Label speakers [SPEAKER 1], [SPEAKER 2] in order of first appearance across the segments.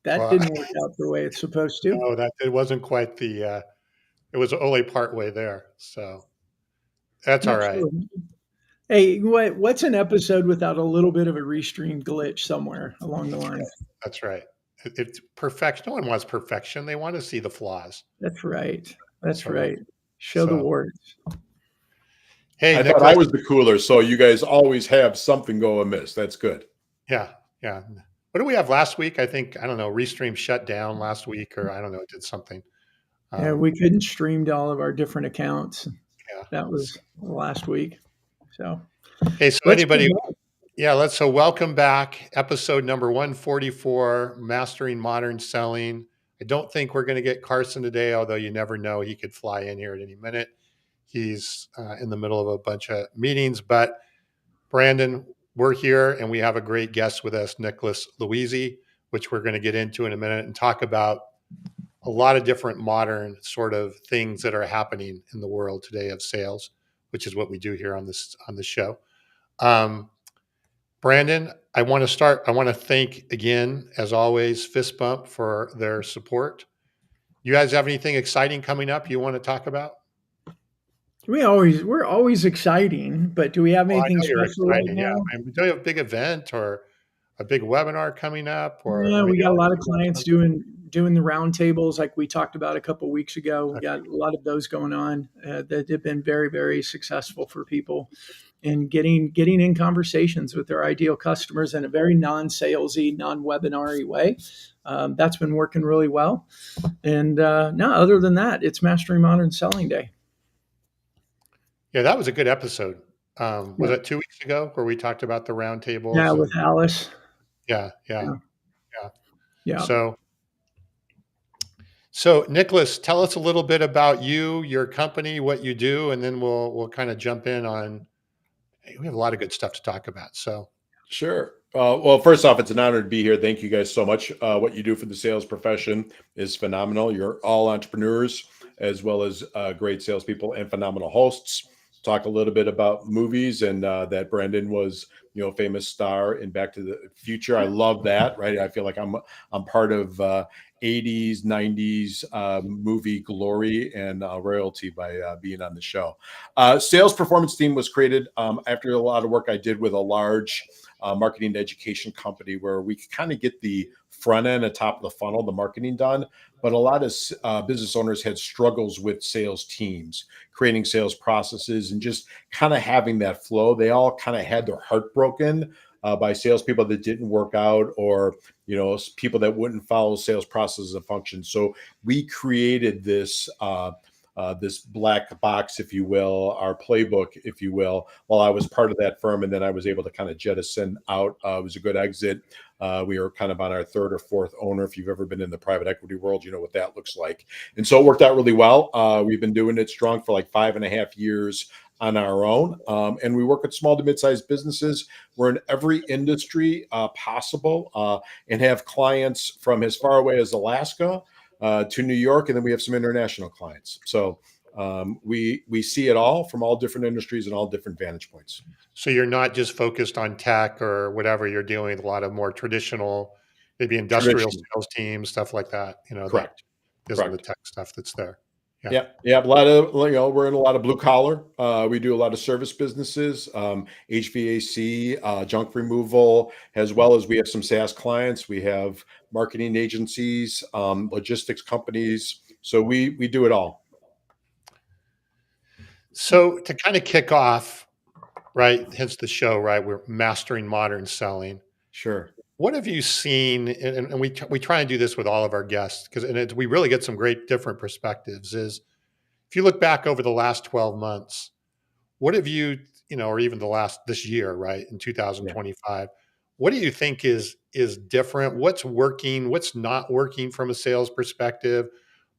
[SPEAKER 1] that
[SPEAKER 2] Well,
[SPEAKER 1] didn't work out the way it's supposed to.
[SPEAKER 2] no, that it wasn't quite it was only part way there. So that's all right.
[SPEAKER 1] Absolutely. Hey, what's an episode without a little bit of a restream glitch somewhere along the line?
[SPEAKER 2] That's right. It's perfection. No one wants perfection. They want to see the flaws.
[SPEAKER 1] That's right. That's
[SPEAKER 2] So,
[SPEAKER 1] right. Show the
[SPEAKER 2] so
[SPEAKER 1] warts.
[SPEAKER 2] hey,
[SPEAKER 3] I thought I
[SPEAKER 2] Nicholas.
[SPEAKER 3] was the cooler, so you guys always have something go amiss. That's good.
[SPEAKER 2] Yeah, yeah. What did we have last week? I think I don't know. Restream shut down last week, or I don't know. It did something.
[SPEAKER 1] Yeah, we couldn't stream to all of our different accounts.
[SPEAKER 2] Yeah.
[SPEAKER 1] That was last week. So
[SPEAKER 2] Hey, so
[SPEAKER 1] let's
[SPEAKER 2] anybody?
[SPEAKER 1] go back.
[SPEAKER 2] Yeah, so welcome back. Episode number 144, Mastering Modern Selling. I don't think we're going to get Carson today, although you never know. He could fly in here at any minute. He's in the middle of a bunch of meetings. But Brandon, we're here and we have a great guest with us, Nicholas Louisi, which we're going to get into in a minute and talk about a lot of different modern sort of things that are happening in the world today of sales, which is what we do here on this show. Brandon, I want to thank again, as always, Fist Bump for their support. You guys have anything exciting coming up you want to talk about?
[SPEAKER 1] We're always exciting, but do we have
[SPEAKER 2] Well, I
[SPEAKER 1] anything
[SPEAKER 2] know you're
[SPEAKER 1] special right
[SPEAKER 2] excited. Yeah.
[SPEAKER 1] now?
[SPEAKER 2] I mean, do you have a big event or a big webinar coming up? Or
[SPEAKER 1] Yeah,
[SPEAKER 2] I mean,
[SPEAKER 1] we got a
[SPEAKER 2] you
[SPEAKER 1] lot of
[SPEAKER 2] always
[SPEAKER 1] clients doing the roundtables like we talked about a couple of weeks ago. We got a lot of those going on that have been very, very successful for people in getting in conversations with their ideal customers in a very non-salesy, non-webinary way. That's been working really well. And no, other than that, it's Mastering Modern Selling Day.
[SPEAKER 2] Yeah, that was a good episode. Was
[SPEAKER 1] Yeah.
[SPEAKER 2] it 2 weeks ago where we talked about the roundtables?
[SPEAKER 1] Yeah, with Alice.
[SPEAKER 2] Yeah.
[SPEAKER 1] Yeah.
[SPEAKER 2] So Nicholas, tell us a little bit about you, your company, what you do, and then we'll kind of jump in on. We have a lot of good stuff to talk about. So
[SPEAKER 3] Sure. Well, first off, it's an honor to be here. Thank you guys so much. What you do for the sales profession is phenomenal. You're all entrepreneurs as well as great salespeople and phenomenal hosts. Talk a little bit about movies and that Brandon was, famous star in Back to the Future. I love that. Right. I feel like I'm part of 80s, 90s movie glory and royalty by being on the show. Sales performance team was created after a lot of work I did with a large marketing education company where we could kind of get the front end and top of the funnel, the marketing done. But a lot of business owners had struggles with sales teams, creating sales processes and just kind of having that flow. They all kind of had their heart broken by salespeople that didn't work out or, people that wouldn't follow sales processes and functions. So we created this this black box, if you will, our playbook, if you will, while I was part of that firm. And then I was able to kind of jettison out. It was a good exit. We were kind of on our third or fourth owner. If you've ever been in the private equity world, you know what that looks like. And so it worked out really well. We've been doing it strong for like 5.5 years on our own. And we work with small to mid-sized businesses. We're in every industry possible and have clients from as far away as Alaska to New York, and then we have some international clients. So we see it all from all different industries and all different vantage points.
[SPEAKER 2] So you're not just focused on tech or whatever. You're dealing with a lot of more traditional, maybe industrial sales teams, stuff like that.
[SPEAKER 3] Correct.
[SPEAKER 2] Because of the tech stuff that's there.
[SPEAKER 3] Yeah. A lot of, we're in a lot of blue collar. We do a lot of service businesses, HVAC, junk removal, as well as we have some SaaS clients. We have marketing agencies, logistics companies. So we do it all.
[SPEAKER 2] So to kind of kick off, right, hence the show, right, we're Mastering Modern Selling.
[SPEAKER 3] Sure.
[SPEAKER 2] What have you seen, and we try and do this with all of our guests, because we really get some great different perspectives, is if you look back over the last 12 months, what have you, or even this year, right, in 2025, what do you think is different? What's working? What's not working from a sales perspective?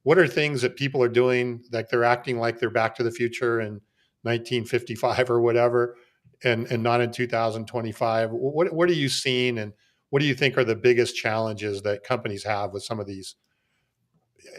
[SPEAKER 2] What are things that people are doing, like they're acting like they're Back to the Future in 1955 or whatever, and not in 2025? What are you seeing, and what do you think are the biggest challenges that companies have with some of these?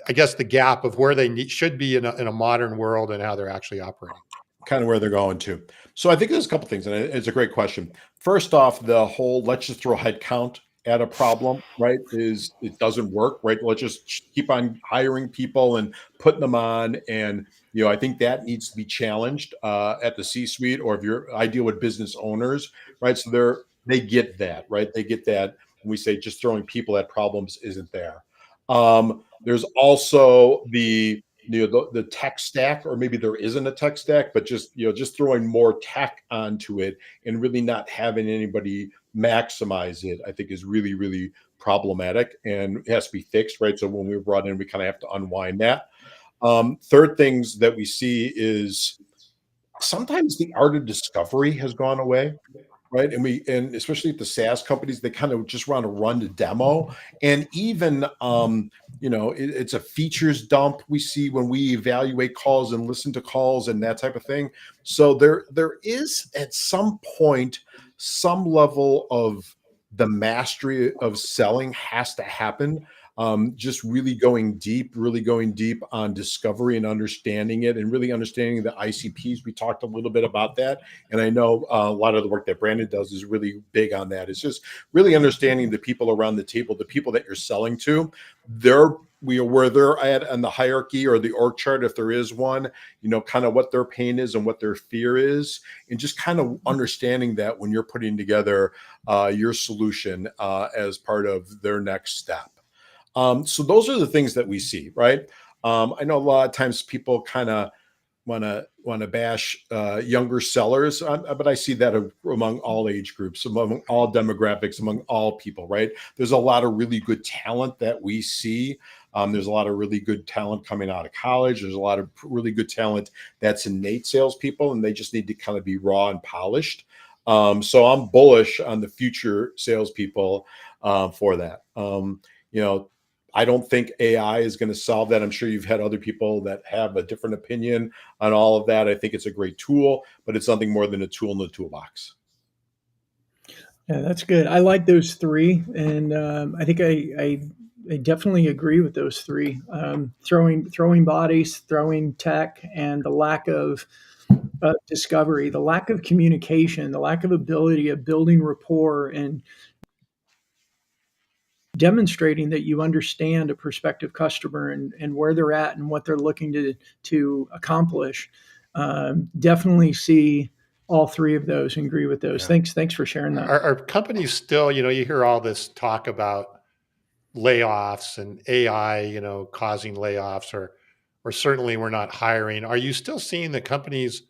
[SPEAKER 2] I guess the gap of where they should be in a modern world and how they're actually operating.
[SPEAKER 3] Kind of where they're going to. So I think there's a couple things, and it's a great question. First off, the whole let's just throw headcount at a problem, right, is it doesn't work, right? Let's just keep on hiring people and putting them on. And, I think that needs to be challenged at the C-suite, or if I deal with business owners, right? So they get that, right? They get that when we say just throwing people at problems isn't there. There's also the tech stack, or maybe there isn't a tech stack, but just throwing more tech onto it and really not having anybody maximize it, I think is really, really problematic, and it has to be fixed, right? So when we were brought in, we kind of have to unwind that. Third things that we see is sometimes the art of discovery has gone away, right? And especially at the SaaS companies, they kind of just want to run the demo. And even it's a features dump we see when we evaluate calls and listen to calls and that type of thing. So there is at some point some level of the mastery of selling has to happen. Just really going deep on discovery and understanding it, and really understanding the ICPs. We talked a little bit about that, and I know a lot of the work that Brandon does is really big on that. It's just really understanding the people around the table, the people that you're selling to, where they're at on the hierarchy or the org chart, if there is one, kind of what their pain is and what their fear is, and just kind of understanding that when you're putting together your solution as part of their next step. So those are the things that we see, right? I know a lot of times people kind of want to bash younger sellers, but I see that among all age groups, among all demographics, among all people, right? There's a lot of really good talent that we see. There's a lot of really good talent coming out of college. There's a lot of really good talent that's innate salespeople, and they just need to kind of be raw and polished. So I'm bullish on the future salespeople for that. I don't think AI is going to solve that. I'm sure you've had other people that have a different opinion on all of that. I think it's a great tool, but it's nothing more than a tool in the toolbox.
[SPEAKER 1] Yeah, that's good. I like those three, and I think I definitely agree with those three. Throwing bodies, throwing tech, and the lack of discovery, the lack of communication, the lack of ability of building rapport and demonstrating that you understand a prospective customer and where they're at and what they're looking to accomplish. Definitely see all three of those and agree with those.
[SPEAKER 2] Yeah.
[SPEAKER 1] Thanks for sharing that.
[SPEAKER 2] Are companies still, you hear all this talk about layoffs and AI, causing layoffs, or certainly we're not hiring. Are you still seeing the companies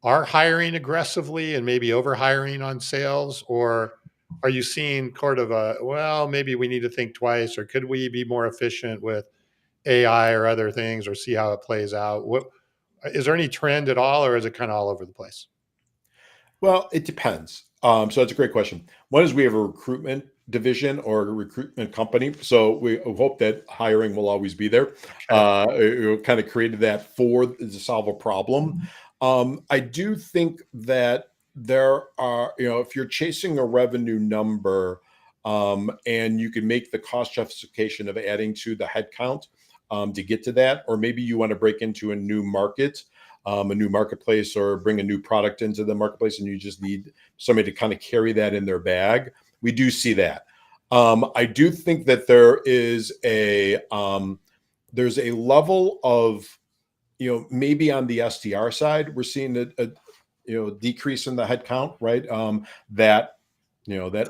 [SPEAKER 2] are hiring aggressively and maybe over hiring on sales, or are you seeing sort of well, maybe we need to think twice, or could we be more efficient with AI or other things, or see how it plays out? What is there any trend at all, or is it kind of all over the place?
[SPEAKER 3] Well, it depends. So that's a great question. One is we have a recruitment division or a recruitment company. So we hope that hiring will always be there. It kind of created that to solve a problem. I do think that there are, if you're chasing a revenue number, and you can make the cost justification of adding to the headcount to get to that, or maybe you want to break into a new market, a new marketplace, or bring a new product into the marketplace, and you just need somebody to kind of carry that in their bag. We do see that. I do think that there's a level of, maybe on the SDR side, we're seeing a decrease in the headcount, right? That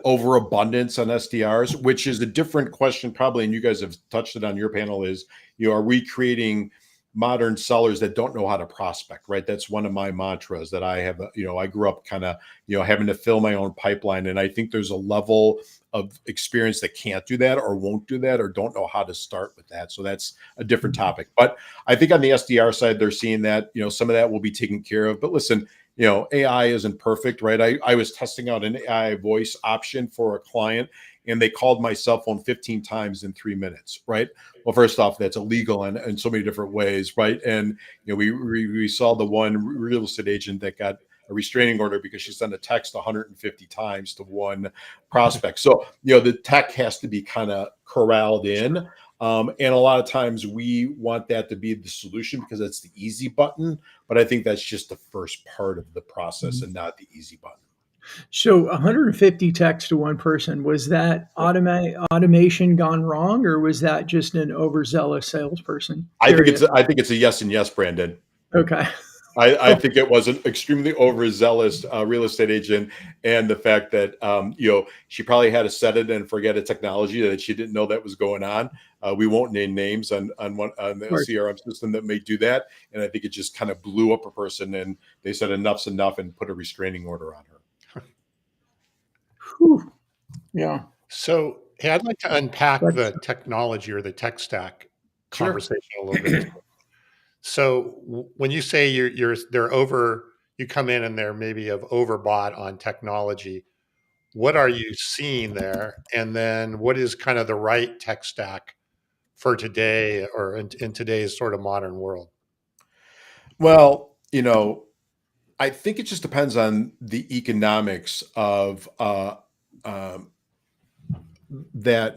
[SPEAKER 3] overabundance on SDRs, which is a different question probably, and you guys have touched it on your panel, is, are we creating modern sellers that don't know how to prospect, right? That's one of my mantras that I have. I grew up kind of, having to fill my own pipeline. And I think there's a level of experience that can't do that, or won't do that, or don't know how to start with that. So that's a different topic. But I think on the SDR side, they're seeing that, some of that will be taken care of. But listen, AI isn't perfect, right? I was testing out an AI voice option for a client, and they called my cell phone 15 times in 3 minutes, right? Well, first off, that's illegal in so many different ways, right? And we saw the one real estate agent that got a restraining order because she sent a text 150 times to one prospect. So the tech has to be kind of corralled in, and a lot of times we want that to be the solution because that's the easy button. But I think that's just the first part of the process and not the easy button.
[SPEAKER 1] So 150 texts to one person, was that automation gone wrong, or was that just an overzealous salesperson? Curious.
[SPEAKER 3] I think it's a yes and yes, Brandon.
[SPEAKER 1] Okay.
[SPEAKER 3] I think it was an extremely overzealous real estate agent, and the fact that she probably had a set it and forget it technology that she didn't know that was going on. We won't name names on the CRM system that may do that, and I think it just kind of blew up a person, and they said enough's enough and put a restraining order on her.
[SPEAKER 1] Whew. Yeah.
[SPEAKER 2] So, hey, I'd like to unpack
[SPEAKER 1] That's
[SPEAKER 2] the technology or the tech stack
[SPEAKER 3] Sure.
[SPEAKER 2] conversation a little bit. So, when you say they're over, you come in and they're maybe have overbought on technology. What are you seeing there? And then what is kind of the right tech stack for today or in today's sort of modern world?
[SPEAKER 3] Well, I think it just depends on the economics of um, that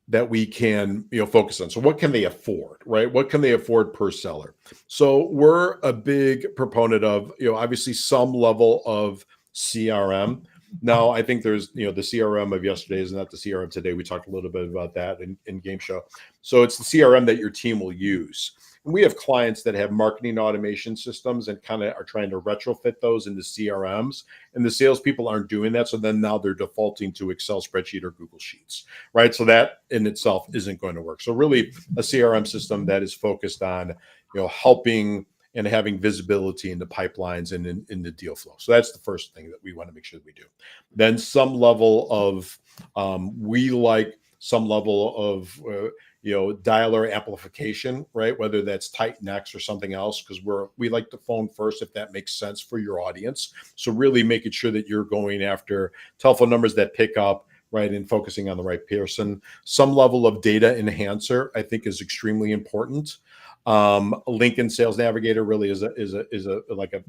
[SPEAKER 3] that we can focus on. So what can they afford, right? What can they afford per seller? So we're a big proponent of obviously some level of CRM. Now I think there's the CRM of yesterday is not the CRM today. We talked a little bit about that in game show. So it's the CRM that your team will use. And we have clients that have marketing automation systems and kind of are trying to retrofit those into CRMs, and the salespeople aren't doing that. So then now they're defaulting to Excel spreadsheet or Google Sheets, right? So that in itself isn't going to work. So really, a CRM system that is focused on helping and having visibility into pipelines and in the deal flow. So that's the first thing that we want to make sure that we do. Then some level of we like some level of dialer amplification, right? Whether that's Titan X or something else, because we like the phone first if that makes sense for your audience. So really making sure that you're going after telephone numbers that pick up, right, and focusing on the right person. Some level of data enhancer, I think, is extremely important. Lincoln Sales Navigator really is a like a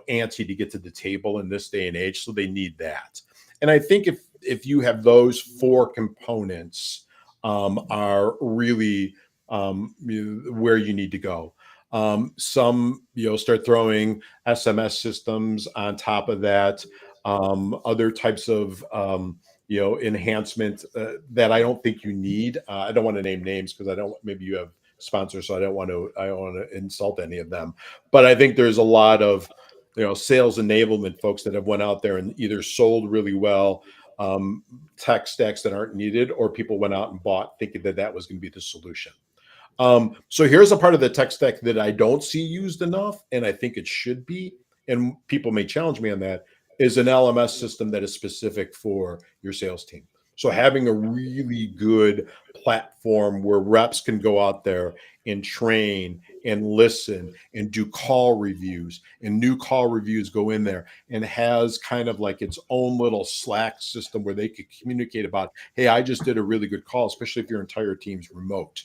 [SPEAKER 3] ante to get to the table in this day and age. So they need that. And I think if you have those four components, are really where you need to go. Some start throwing SMS systems on top of that. Other types of enhancement that I don't think you need. I don't want to name names because I don't. Maybe you have sponsors, so I don't want to insult any of them. But I think there's a lot of sales enablement folks that have went out there and either sold really well tech stacks that aren't needed, or people went out and bought thinking that that was going to be the solution. So here's a part of the tech stack that I don't see used enough, and I think it should be, and people may challenge me on that, is an LMS system that is specific for your sales team. So having a really good platform where reps can go out there and train and listen and do call reviews, and new call reviews go in there, and has kind of like its own little Slack system where they could communicate about, hey, I just did a really good call, especially if your entire team's remote.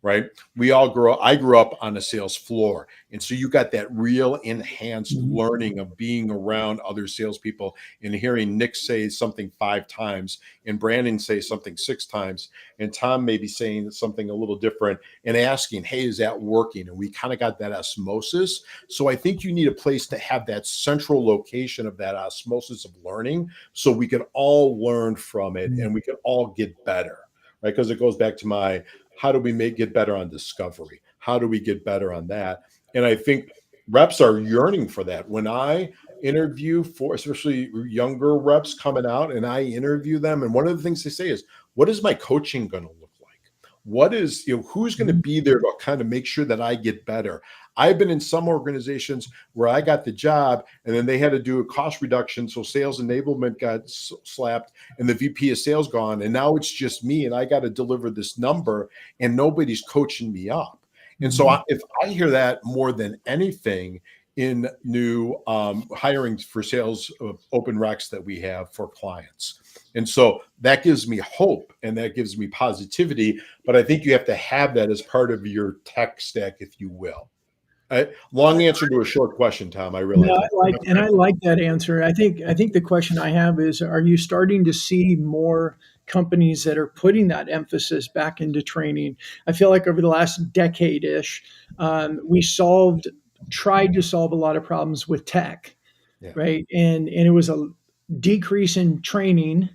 [SPEAKER 3] Right. I grew up on a sales floor. And so you got that real enhanced learning of being around other salespeople and hearing Nick say something 5 times and Brandon say something 6 times and Tom maybe saying something a little different and asking, hey, is that working? And we kind of got that osmosis. So I think you need a place to have that central location of that osmosis of learning so we can all learn from it and we can all get better. Right. Because it goes back to how do we get better on discovery? How do we get better on that? And I think reps are yearning for that. When I interview for especially younger reps coming out and I interview them, and one of the things they say is, what is my coaching going to look like? What is, who's going to be there to kind of make sure that I get better? I've been in some organizations where I got the job and then they had to do a cost reduction. So sales enablement got slapped and the VP of sales gone. And now it's just me and I got to deliver this number and nobody's coaching me up. And so if I hear that more than anything in new hiring for sales open recs that we have for clients. And so that gives me hope and that gives me positivity. But I think you have to have that as part of your tech stack, if you will. Long answer to a short question, Tom. I realize
[SPEAKER 1] No,
[SPEAKER 3] that.
[SPEAKER 1] I like that answer. I think the question I have is, are you starting to see more companies that are putting that emphasis back into training? I feel like over the last decade-ish, we tried to solve a lot of problems with tech,
[SPEAKER 3] Yeah.
[SPEAKER 1] right? And it was decrease in training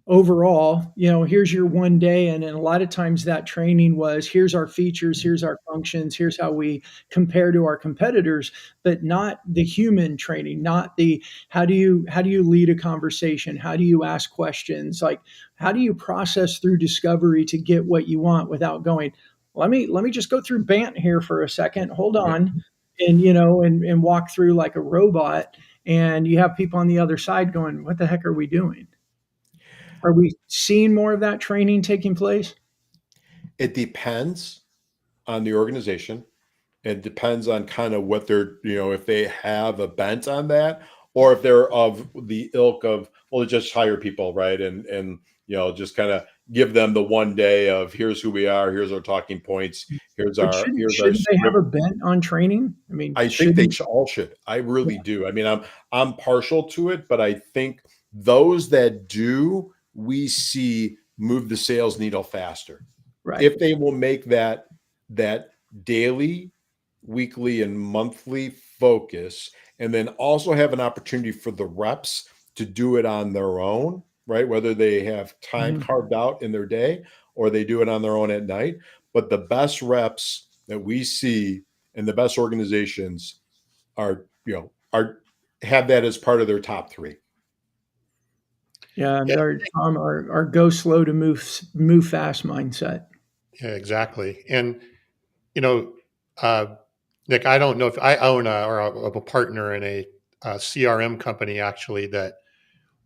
[SPEAKER 1] overall. Here's your one day, and a lot of times that training was, here's our features, here's our functions, here's how we compare to our competitors, but not the human training, not the how do you lead a conversation, how do you ask questions, like how do you process through discovery to get what you want without going, let me just go through Bant here for a second, hold on, and walk through like a robot. And you have people on the other side going, what the heck are we doing? Are we seeing more of that training taking place?
[SPEAKER 3] It depends on the organization. It depends on kind of what they're, if they have a bent on that, or if they're of the ilk of, well, just hire people, right? And just kind of give them the one day of, here's who we are, here's our talking points,
[SPEAKER 1] But
[SPEAKER 3] here's our
[SPEAKER 1] shouldn't they have
[SPEAKER 3] script.
[SPEAKER 1] a bent on training? I mean,
[SPEAKER 3] I think they
[SPEAKER 1] shouldn't
[SPEAKER 3] all should. I really
[SPEAKER 1] yeah,
[SPEAKER 3] do. I mean, I'm partial to it, but I think those that do, we see move the sales needle faster
[SPEAKER 1] right.
[SPEAKER 3] if they will make that daily, weekly, and monthly focus, and then also have an opportunity for the reps to do it on their own, right? Whether they have time
[SPEAKER 1] Mhm.
[SPEAKER 3] carved out in their day or they do it on their own at night. But the best reps that we see and the best organizations are have that as part of their top three.
[SPEAKER 1] Yeah,
[SPEAKER 2] Yeah,
[SPEAKER 1] our go slow to move fast mindset.
[SPEAKER 2] yeah, exactly. And you know, uh, Nick, I don't know if I own a partner in a CRM company actually that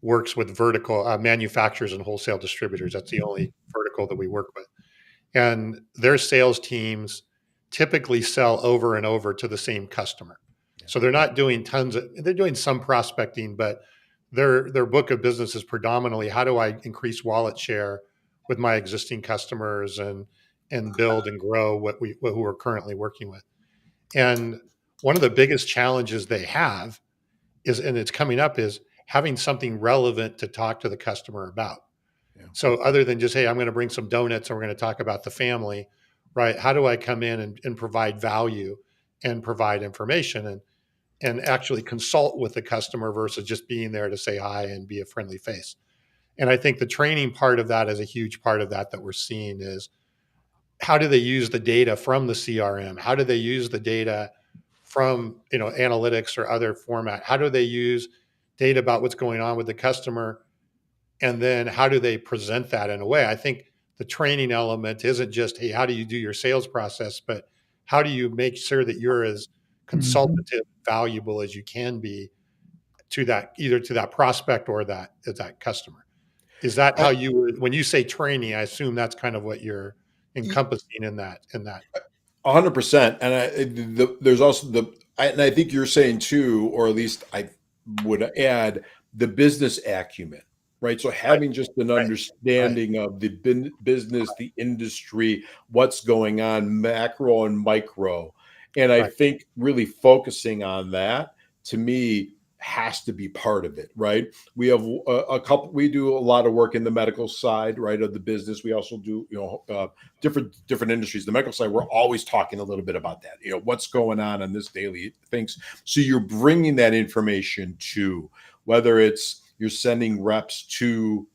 [SPEAKER 2] works with vertical manufacturers and wholesale distributors. That's the only vertical that we work with. And their sales teams typically sell over and over to the same customer. So they're not doing they're doing some prospecting, but their book of business is predominantly how do I increase wallet share with my existing customers and build and grow who we're currently working with. And one of the biggest challenges they have is, and it's coming up, is having something relevant to talk to the customer about.
[SPEAKER 3] Yeah.
[SPEAKER 2] So other than just, hey, I'm going to bring some donuts and we're going to talk about the family, right? How do I come in and provide value and provide information and actually consult with the customer versus just being there to say hi and be a friendly face? And I think the training part of that is a huge part of that we're seeing is how do they use the data from the CRM? How do they use the data from analytics or other format? How do they use data about what's going on with the customer? And then how do they present that in a way? I think the training element isn't just, hey, how do you do your sales process, but how do you make sure that you're as
[SPEAKER 1] Mhm.
[SPEAKER 2] consultative, valuable as you can be to that, either to that prospect or that customer? Is that how when you say training, I assume that's kind of what you're encompassing in that.
[SPEAKER 3] 100%. And there's also and I think you're saying too, or at least I would add the business acumen, right? So
[SPEAKER 2] Right,
[SPEAKER 3] having just an
[SPEAKER 2] right, right,
[SPEAKER 3] understanding of the business, the industry, what's going on, macro and micro. And I
[SPEAKER 2] right.
[SPEAKER 3] think really focusing on that to me has to be part of it, right? We have we do a lot of work in the medical side, right, of the business. We also do, different industries. The medical side, we're always talking a little bit about that. What's going on this daily things. So you're bringing that information to, whether it's you're sending reps to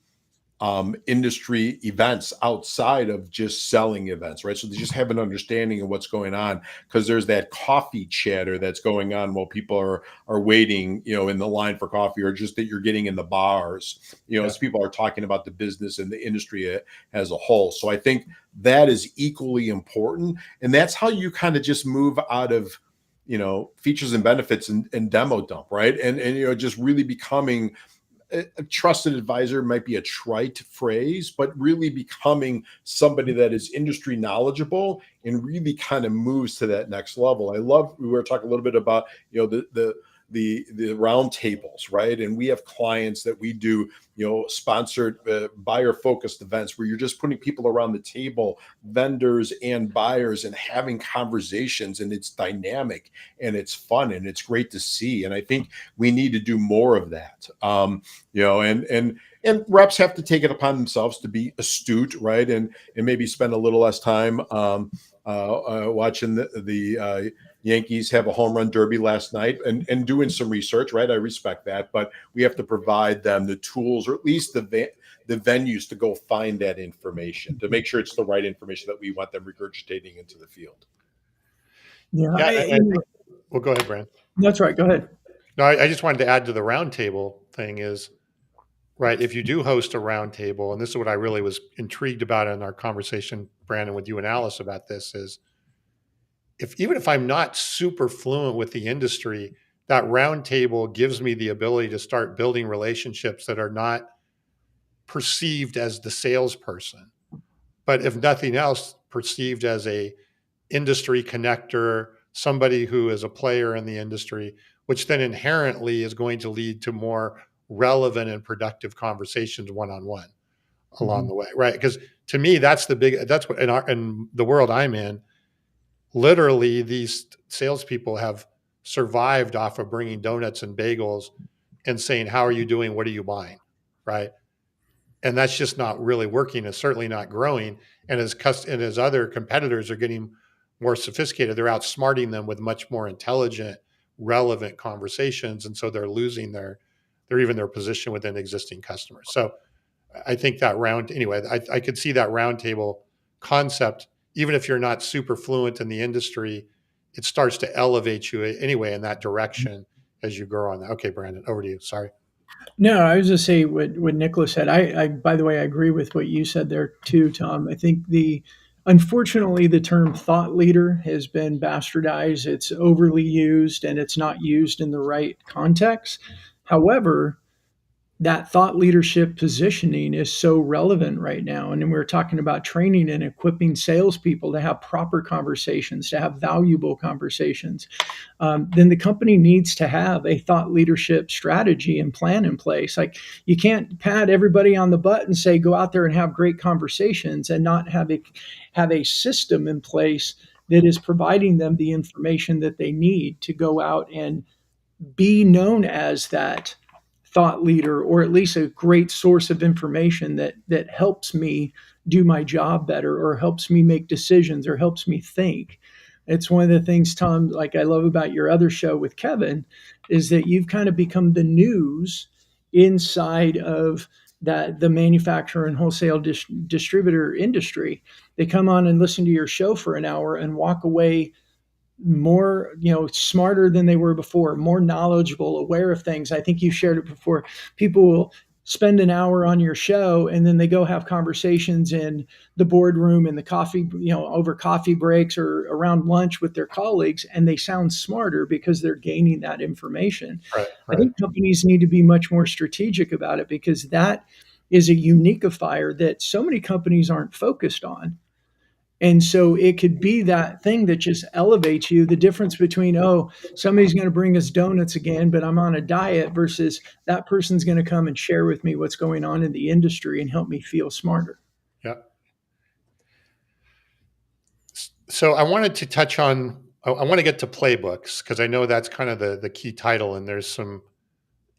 [SPEAKER 3] industry events outside of just selling events, right? So they just have an understanding of what's going on because there's that coffee chatter that's going on while people are waiting, in the line for coffee, or just that you're getting in the bars,
[SPEAKER 2] Yeah.
[SPEAKER 3] as people are talking about the business and the industry as a whole. So I think that is equally important, and that's how you kind of just move out of features and benefits and demo dump, right? And just really becoming a trusted advisor might be a trite phrase, but really becoming somebody that is industry knowledgeable and really kind of moves to that next level. We were talking a little bit about, the round tables, right? And we have clients that we do, sponsored buyer focused events where you're just putting people around the table, vendors and buyers, and having conversations, and it's dynamic and it's fun and it's great to see. And I think we need to do more of that. And reps have to take it upon themselves to be astute, right? And maybe spend a little less time watching the Yankees have a home run derby last night, and doing some research, right? I respect that, but we have to provide them the tools, or at least the venues to go find that information to make sure it's the right information that we want them regurgitating into the field.
[SPEAKER 1] Yeah,
[SPEAKER 2] Yeah, I think. Well, go ahead, Brand.
[SPEAKER 1] that's right. Go ahead.
[SPEAKER 2] No, I just wanted to add to the roundtable thing is, right, if you do host a roundtable, and this is what I really was intrigued about in our conversation, Brandon, with you and Alice about this, is even if I'm not super fluent with the industry, that roundtable gives me the ability to start building relationships that are not perceived as the salesperson, but if nothing else, perceived as a industry connector, somebody who is a player in the industry, which then inherently is going to lead to more relevant and productive conversations one-on-one along the way, right? Because to me, that's what in the world I'm in, literally these salespeople have survived off of bringing donuts and bagels and saying, "How are you doing? What are you buying?" Right? And that's just not really working. It's certainly not growing. And as other competitors are getting more sophisticated, they're outsmarting them with much more intelligent, relevant conversations, and so they're losing their position within existing customers. So I think I could see that roundtable concept, even if you're not super fluent in the industry, it starts to elevate you anyway in that direction as you grow on that. Okay, Brandon, over to you. Sorry.
[SPEAKER 1] No, I was just say what Nicholas said. By the way, I agree with what you said there too, Tom. I think unfortunately, the term thought leader has been bastardized. It's overly used and it's not used in the right context. However, that thought leadership positioning is so relevant right now. And then we're talking about training and equipping salespeople to have proper conversations, to have valuable conversations. Then the company needs to have a thought leadership strategy and plan in place. Like you can't pat everybody on the butt and say, go out there and have great conversations and not have a system in place that is providing them the information that they need to go out and be known as that thought leader, or at least a great source of information that helps me do my job better, or helps me make decisions, or helps me think. It's one of the things, Tom, like I love about your other show with Kevin, is that you've kind of become the news inside of that the manufacturer and wholesale distributor industry. They come on and listen to your show for an hour and walk away more, smarter than they were before, more knowledgeable, aware of things. I think you shared it before. People will spend an hour on your show and then they go have conversations in the boardroom and the coffee, over coffee breaks or around lunch with their colleagues, and they sound smarter because they're gaining that information.
[SPEAKER 2] Right.
[SPEAKER 1] I think companies need to be much more strategic about it, because that is a unifier that so many companies aren't focused on. And so it could be that thing that just elevates you. The difference between, oh, somebody's going to bring us donuts again, but I'm on a diet, versus that person's going to come and share with me what's going on in the industry and help me feel smarter.
[SPEAKER 2] Yeah. So I wanted to touch on, I want to get to playbooks because I know that's kind of the key title, and there's some,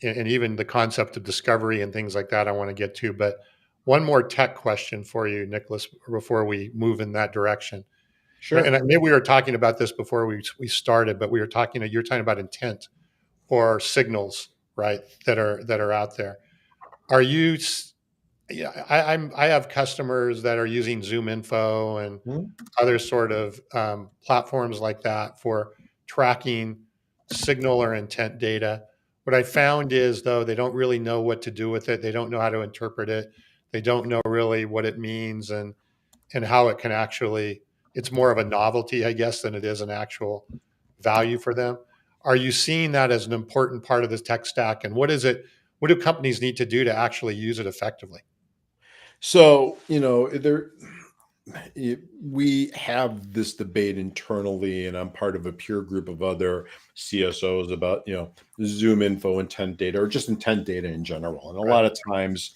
[SPEAKER 2] and even the concept of discovery and things like that I want to get to. But one more tech question for you, Nicholas, before we move in that direction.
[SPEAKER 3] Sure.
[SPEAKER 2] And maybe we were talking about this before we started, but you're talking about intent or signals, right? That are out there. Are you? Yeah, I have customers that are using Zoom Info and other sort of platforms like that for tracking signal or intent data. What I found is, though, they don't really know what to do with it. They don't know how to interpret it. They don't know really what it means and how it can actually. It's more of a novelty, I guess, than it is an actual value for them. Are you seeing that as an important part of this tech stack? And what is it? What do companies need to do to actually use it effectively?
[SPEAKER 3] So, we have this debate internally, and I'm part of a peer group of other CSOs about, Zoom Info intent data, or just intent data in general. And a lot of times,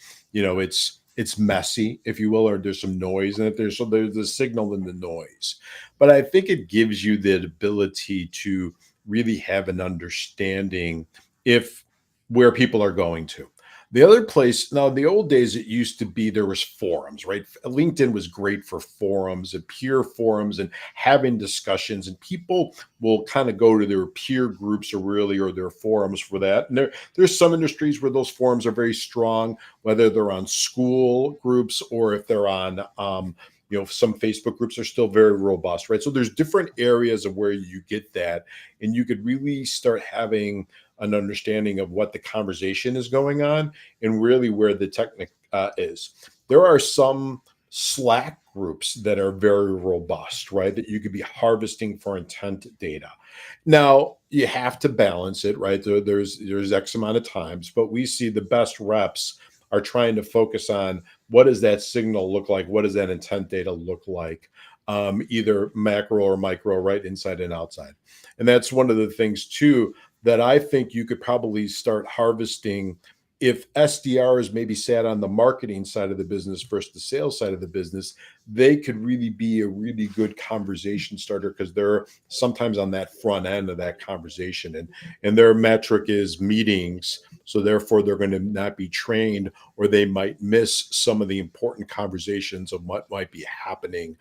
[SPEAKER 3] it's messy, if you will, or there's some noise in it. There's the signal in the noise. But I think it gives you the ability to really have an understanding if where people are going to. The other place, now the old days, it used to be there was forums, right? LinkedIn was great for forums and peer forums and having discussions, and people will kind of go to their peer groups or their forums for that. And there's some industries where those forums are very strong, whether they're on school groups or if they're on some Facebook groups are still very robust, right? So there's different areas of where you get that, and you could really start having an understanding of what the conversation is going on and really where the technique is. There are some Slack groups that are very robust, right? That you could be harvesting for intent data. Now you have to balance it, right? There's X amount of times, but we see the best reps are trying to focus on what does that signal look like? What does that intent data look like? Either macro or micro, right? Inside and outside. And that's one of the things too that I think you could probably start harvesting if SDRs maybe sat on the marketing side of the business versus the sales side of the business. They could really be a really good conversation starter because they're sometimes on that front end of that conversation, and their metric is meetings. So therefore, they're going to not be trained, or they might miss some of the important conversations of what might be happening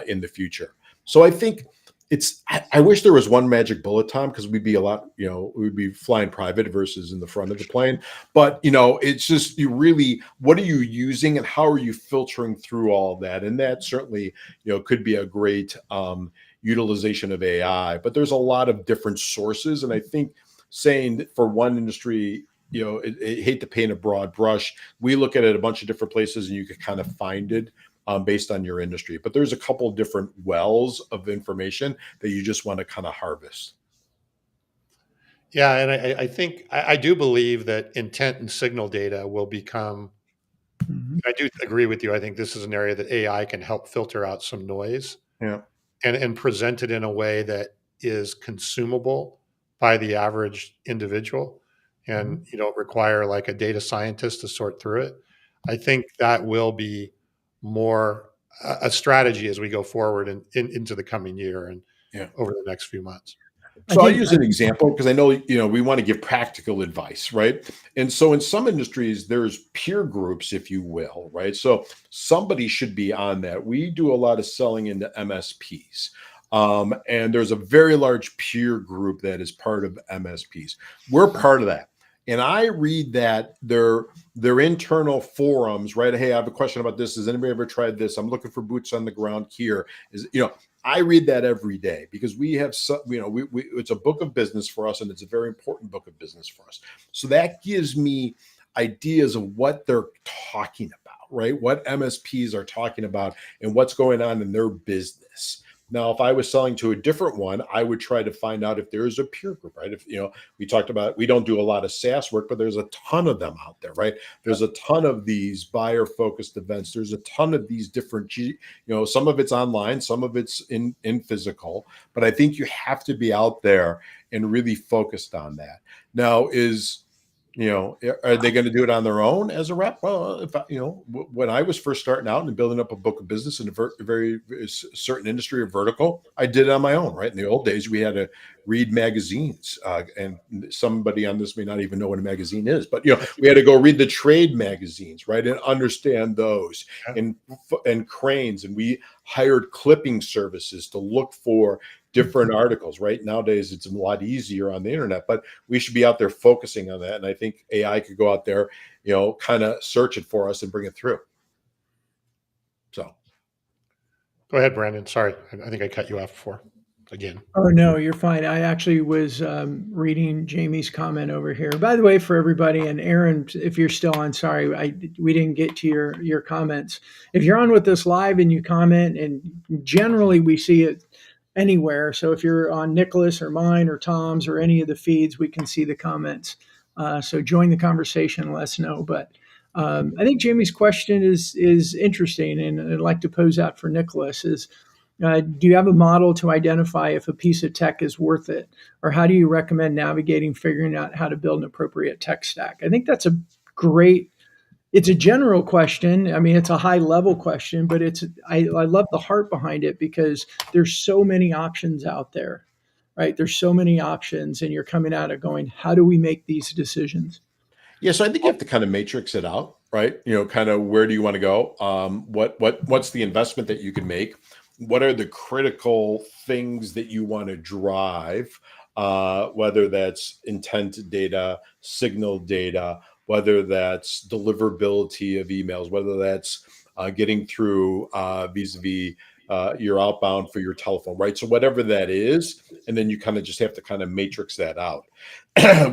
[SPEAKER 3] in the future. So I think I wish there was one magic bullet, Tom, because we'd be we'd be flying private versus in the front of the plane. But it's just what are you using and how are you filtering through all of that? And that certainly could be a great utilization of AI. But there's a lot of different sources, and I think saying that for one industry, I hate to paint a broad brush. We look at it a bunch of different places, and you can kind of find it based on your industry. But there's a couple different wells of information that you just want to kind of harvest.
[SPEAKER 2] Yeah, and I think I do believe that intent and signal data will become. I do agree with you. I think this is an area that AI can help filter out some noise
[SPEAKER 3] Yeah.
[SPEAKER 2] and present it in a way that is consumable by the average individual, and you don't require like a data scientist to sort through it. I think that will be more a strategy as we go forward into the coming year and
[SPEAKER 3] Yeah.
[SPEAKER 2] over the next few months.
[SPEAKER 3] So I'll use an example because I know, we want to give practical advice, right? And so in some industries, there's peer groups, if you will, right? So somebody should be on that. We do a lot of selling into MSPs. And there's a very large peer group that is part of MSPs. We're part of that. And I read that their internal forums, right? Hey, I have a question about this. Has anybody ever tried this? I'm looking for boots on the ground here. I read that every day because we have it's a book of business for us, and it's a very important book of business for us. So that gives me ideas of what they're talking about, right? What MSPs are talking about and what's going on in their business. Now, if I was selling to a different one, I would try to find out if there is a peer group, right? If, we talked about, we don't do a lot of SaaS work, but there's a ton of them out there, right? There's a ton of these buyer focused events. There's a ton of these different, some of it's online, some of it's in physical, but I think you have to be out there and really focused on that. Now are they going to do it on their own as a rep? Well, when I was first starting out and building up a book of business in a very certain industry or vertical, I did it on my own, right? In the old days, we had to read magazines, and somebody on this may not even know what a magazine is, but we had to go read the trade magazines, right, and understand those, and cranes, and we hired clipping services to look for different articles. Right nowadays, it's a lot easier on the internet, but we should be out there focusing on that. And I think AI could go out there, kind of search it for us and bring it through. So
[SPEAKER 2] go ahead, Brandon. Sorry, I think I cut you off before again.
[SPEAKER 1] Oh, no, you're fine. I actually was reading Jamie's comment over here. By the way, for everybody, and Aaron, if you're still on, sorry, we didn't get to your comments. If you're on with us live and you comment, and generally we see it anywhere. So if you're on Nicholas or mine or Tom's or any of the feeds, we can see the comments. So join the conversation, let us know. But I think Jamie's question is interesting, and I'd like to pose that for Nicholas is, do you have a model to identify if a piece of tech is worth it? Or how do you recommend navigating, figuring out how to build an appropriate tech stack? I think that's it's a general question. I mean, it's a high level question, but I love the heart behind it because there's so many options out there, right? There's so many options, and you're coming at it going, how do we make these decisions?
[SPEAKER 3] Yeah, so I think you have to kind of matrix it out, right? Kind of where do you want to go? What's the investment that you can make? What are the critical things that you want to drive? Whether that's intent data, signal data, whether that's deliverability of emails, whether that's getting through vis-a-vis your outbound for your telephone, right? So whatever that is, and then you kind of just have to kind of matrix that out.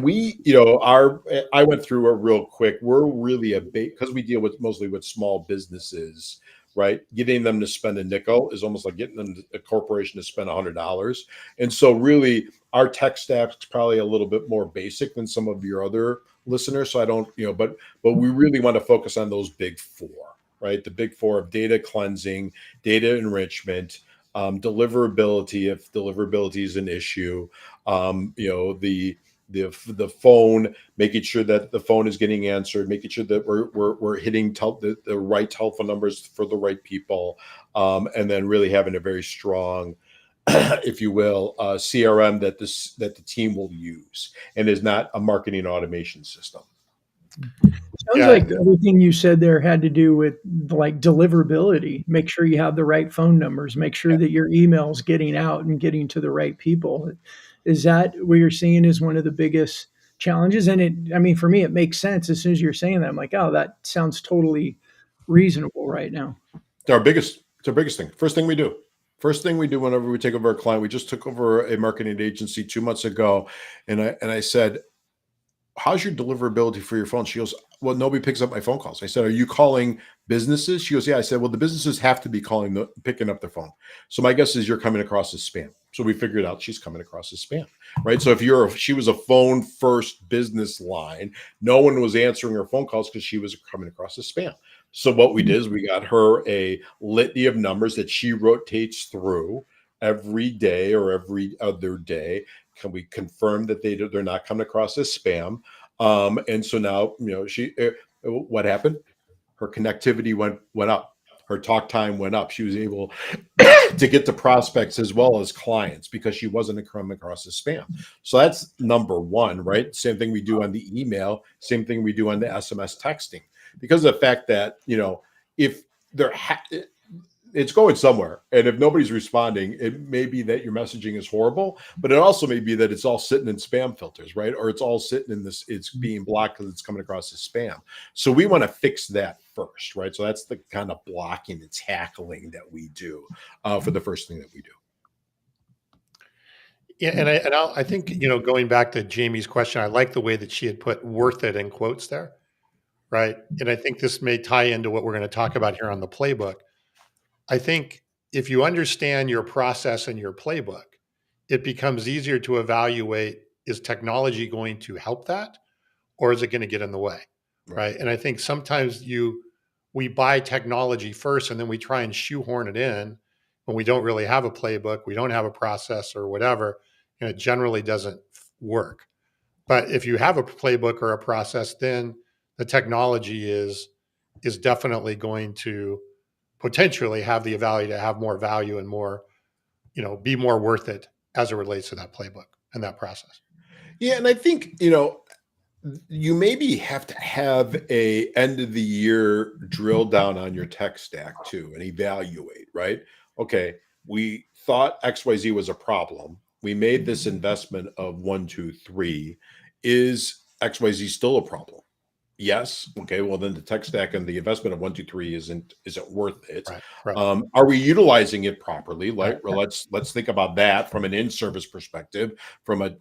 [SPEAKER 3] We, I went through it real quick. We're really a big, because we deal with mostly with small businesses, right? Getting them to spend a nickel is almost like getting them a corporation to spend $100. And so really our tech stack is probably a little bit more basic than some of your other listeners. So I don't, but we really want to focus on those big four, right? The big four of data cleansing, data enrichment, deliverability, if deliverability is an issue, the phone, making sure that the phone is getting answered, making sure that we're hitting the right telephone numbers for the right people, and then really having a very strong, if you will, CRM that the team will use, and is not a marketing automation system.
[SPEAKER 1] Sounds
[SPEAKER 2] Yeah,
[SPEAKER 1] like everything you said there had to do with like deliverability. Make sure you have the right phone numbers. Make sure that your email's getting out and getting to the right people. Is that what you're seeing is one of the biggest challenges? And I mean, for me, it makes sense. As soon as you're saying that, I'm like, oh, that sounds totally reasonable right now.
[SPEAKER 3] It's our biggest thing. First thing we do. First thing we do whenever we take over a client. We just took over a marketing agency 2 months ago, and I said, how's your deliverability for your phone? She goes, well, nobody picks up my phone calls. I said, are you calling businesses? She goes, yeah. I said, well, the businesses have to be picking up their phone. So my guess is you're coming across as spam. So we figured out she's coming across as spam, right? So she was a phone first business line, no one was answering her phone calls because she was coming across as spam. So what we did is we got her a litany of numbers that she rotates through every day or every other day. Can we confirm that they're not coming across as spam? And so now, what happened? Her connectivity went up. Her talk time went up. She was able to get to prospects as well as clients because she wasn't coming across as spam. So that's number one, right? Same thing we do on the email. Same thing we do on the SMS texting. Because of the fact that if there it's going somewhere. And if nobody's responding, it may be that your messaging is horrible, but it also may be that it's all sitting in spam filters, right? Or it's all sitting in this, it's being blocked because it's coming across as spam. So we want to fix that first, right? So that's the kind of blocking and tackling that we do for the first thing that we do.
[SPEAKER 2] yeah, I think going back to Jamie's question, I like the way that she had put "worth it" in quotes there, right? And I think this may tie into what we're going to talk about here on the playbook. I think if you understand your process and your playbook, it becomes easier to evaluate, is technology going to help that, or is it going to get in the way? Right. And I think sometimes we buy technology first and then we try and shoehorn it in when we don't really have a playbook, we don't have a process or whatever, and it generally doesn't work. But if you have a playbook or a process, then the technology is definitely going to potentially have the value to have more value and more, be more worth it as it relates to that playbook and that process.
[SPEAKER 3] Yeah. And I think, you maybe have to have a end of the year drill down on your tech stack too and evaluate, right? Okay, we thought XYZ was a problem. We made this investment of 123. Is XYZ still a problem? Yes. Okay. Well, then the tech stack and the investment of 123 isn't worth it.
[SPEAKER 2] Right. Right.
[SPEAKER 3] Are we utilizing it properly?
[SPEAKER 2] Right.
[SPEAKER 3] Like, well, let's think about that from an in-service perspective. From a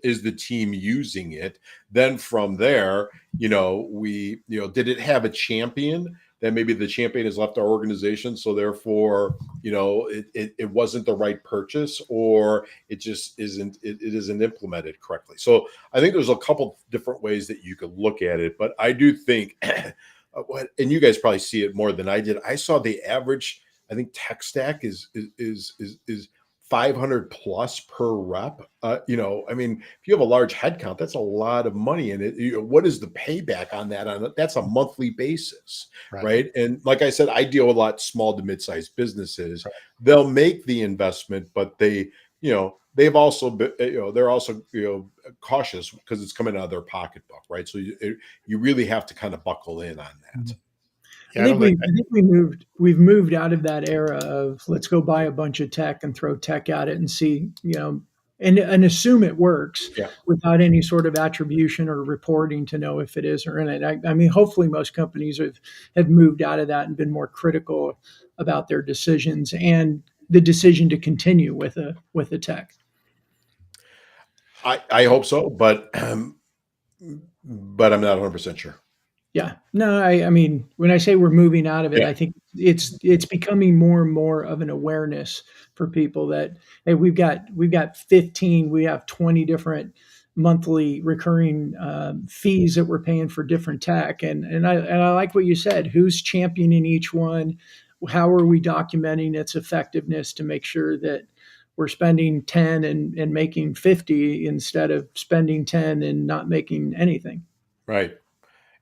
[SPEAKER 3] is the team using it? Then from there, did it have a champion? Then maybe the champion has left our organization, so therefore, it wasn't the right purchase, or it just isn't implemented correctly. So I think there's a couple different ways that you could look at it, but I do think, and you guys probably see it more than I did. I saw the average, I think tech stack is 500 plus per rep. I mean, if you have a large headcount, that's a lot of money in it. What is the payback on that? That's a monthly basis, right? And like I said, I deal with a lot of small to mid-sized businesses.
[SPEAKER 2] Right.
[SPEAKER 3] They'll make the investment, but they've also been, they're also, cautious because it's coming out of their pocketbook, right? So you really have to kind of buckle in on that.
[SPEAKER 1] I
[SPEAKER 2] Yeah, I
[SPEAKER 1] think
[SPEAKER 2] don't think.
[SPEAKER 1] we've moved out of that era of let's go buy a bunch of tech and throw tech at it and see, and assume it works
[SPEAKER 3] Yeah.
[SPEAKER 1] without any sort of attribution or reporting to know if it is or isn't. I mean, hopefully most companies have moved out of that and been more critical about their decisions and the decision to continue with a tech.
[SPEAKER 3] I hope so, but I'm not 100% sure.
[SPEAKER 1] Yeah. No, I mean, when I say we're moving out of it,
[SPEAKER 3] Yeah.
[SPEAKER 1] I think it's becoming more and more of an awareness for people that, hey, we've got 15, we have 20 different monthly recurring fees that we're paying for different tech, and I like what you said. Who's championing each one? How are we documenting its effectiveness to make sure that we're spending 10 and making 50 instead of spending 10 and not making anything?
[SPEAKER 3] Right.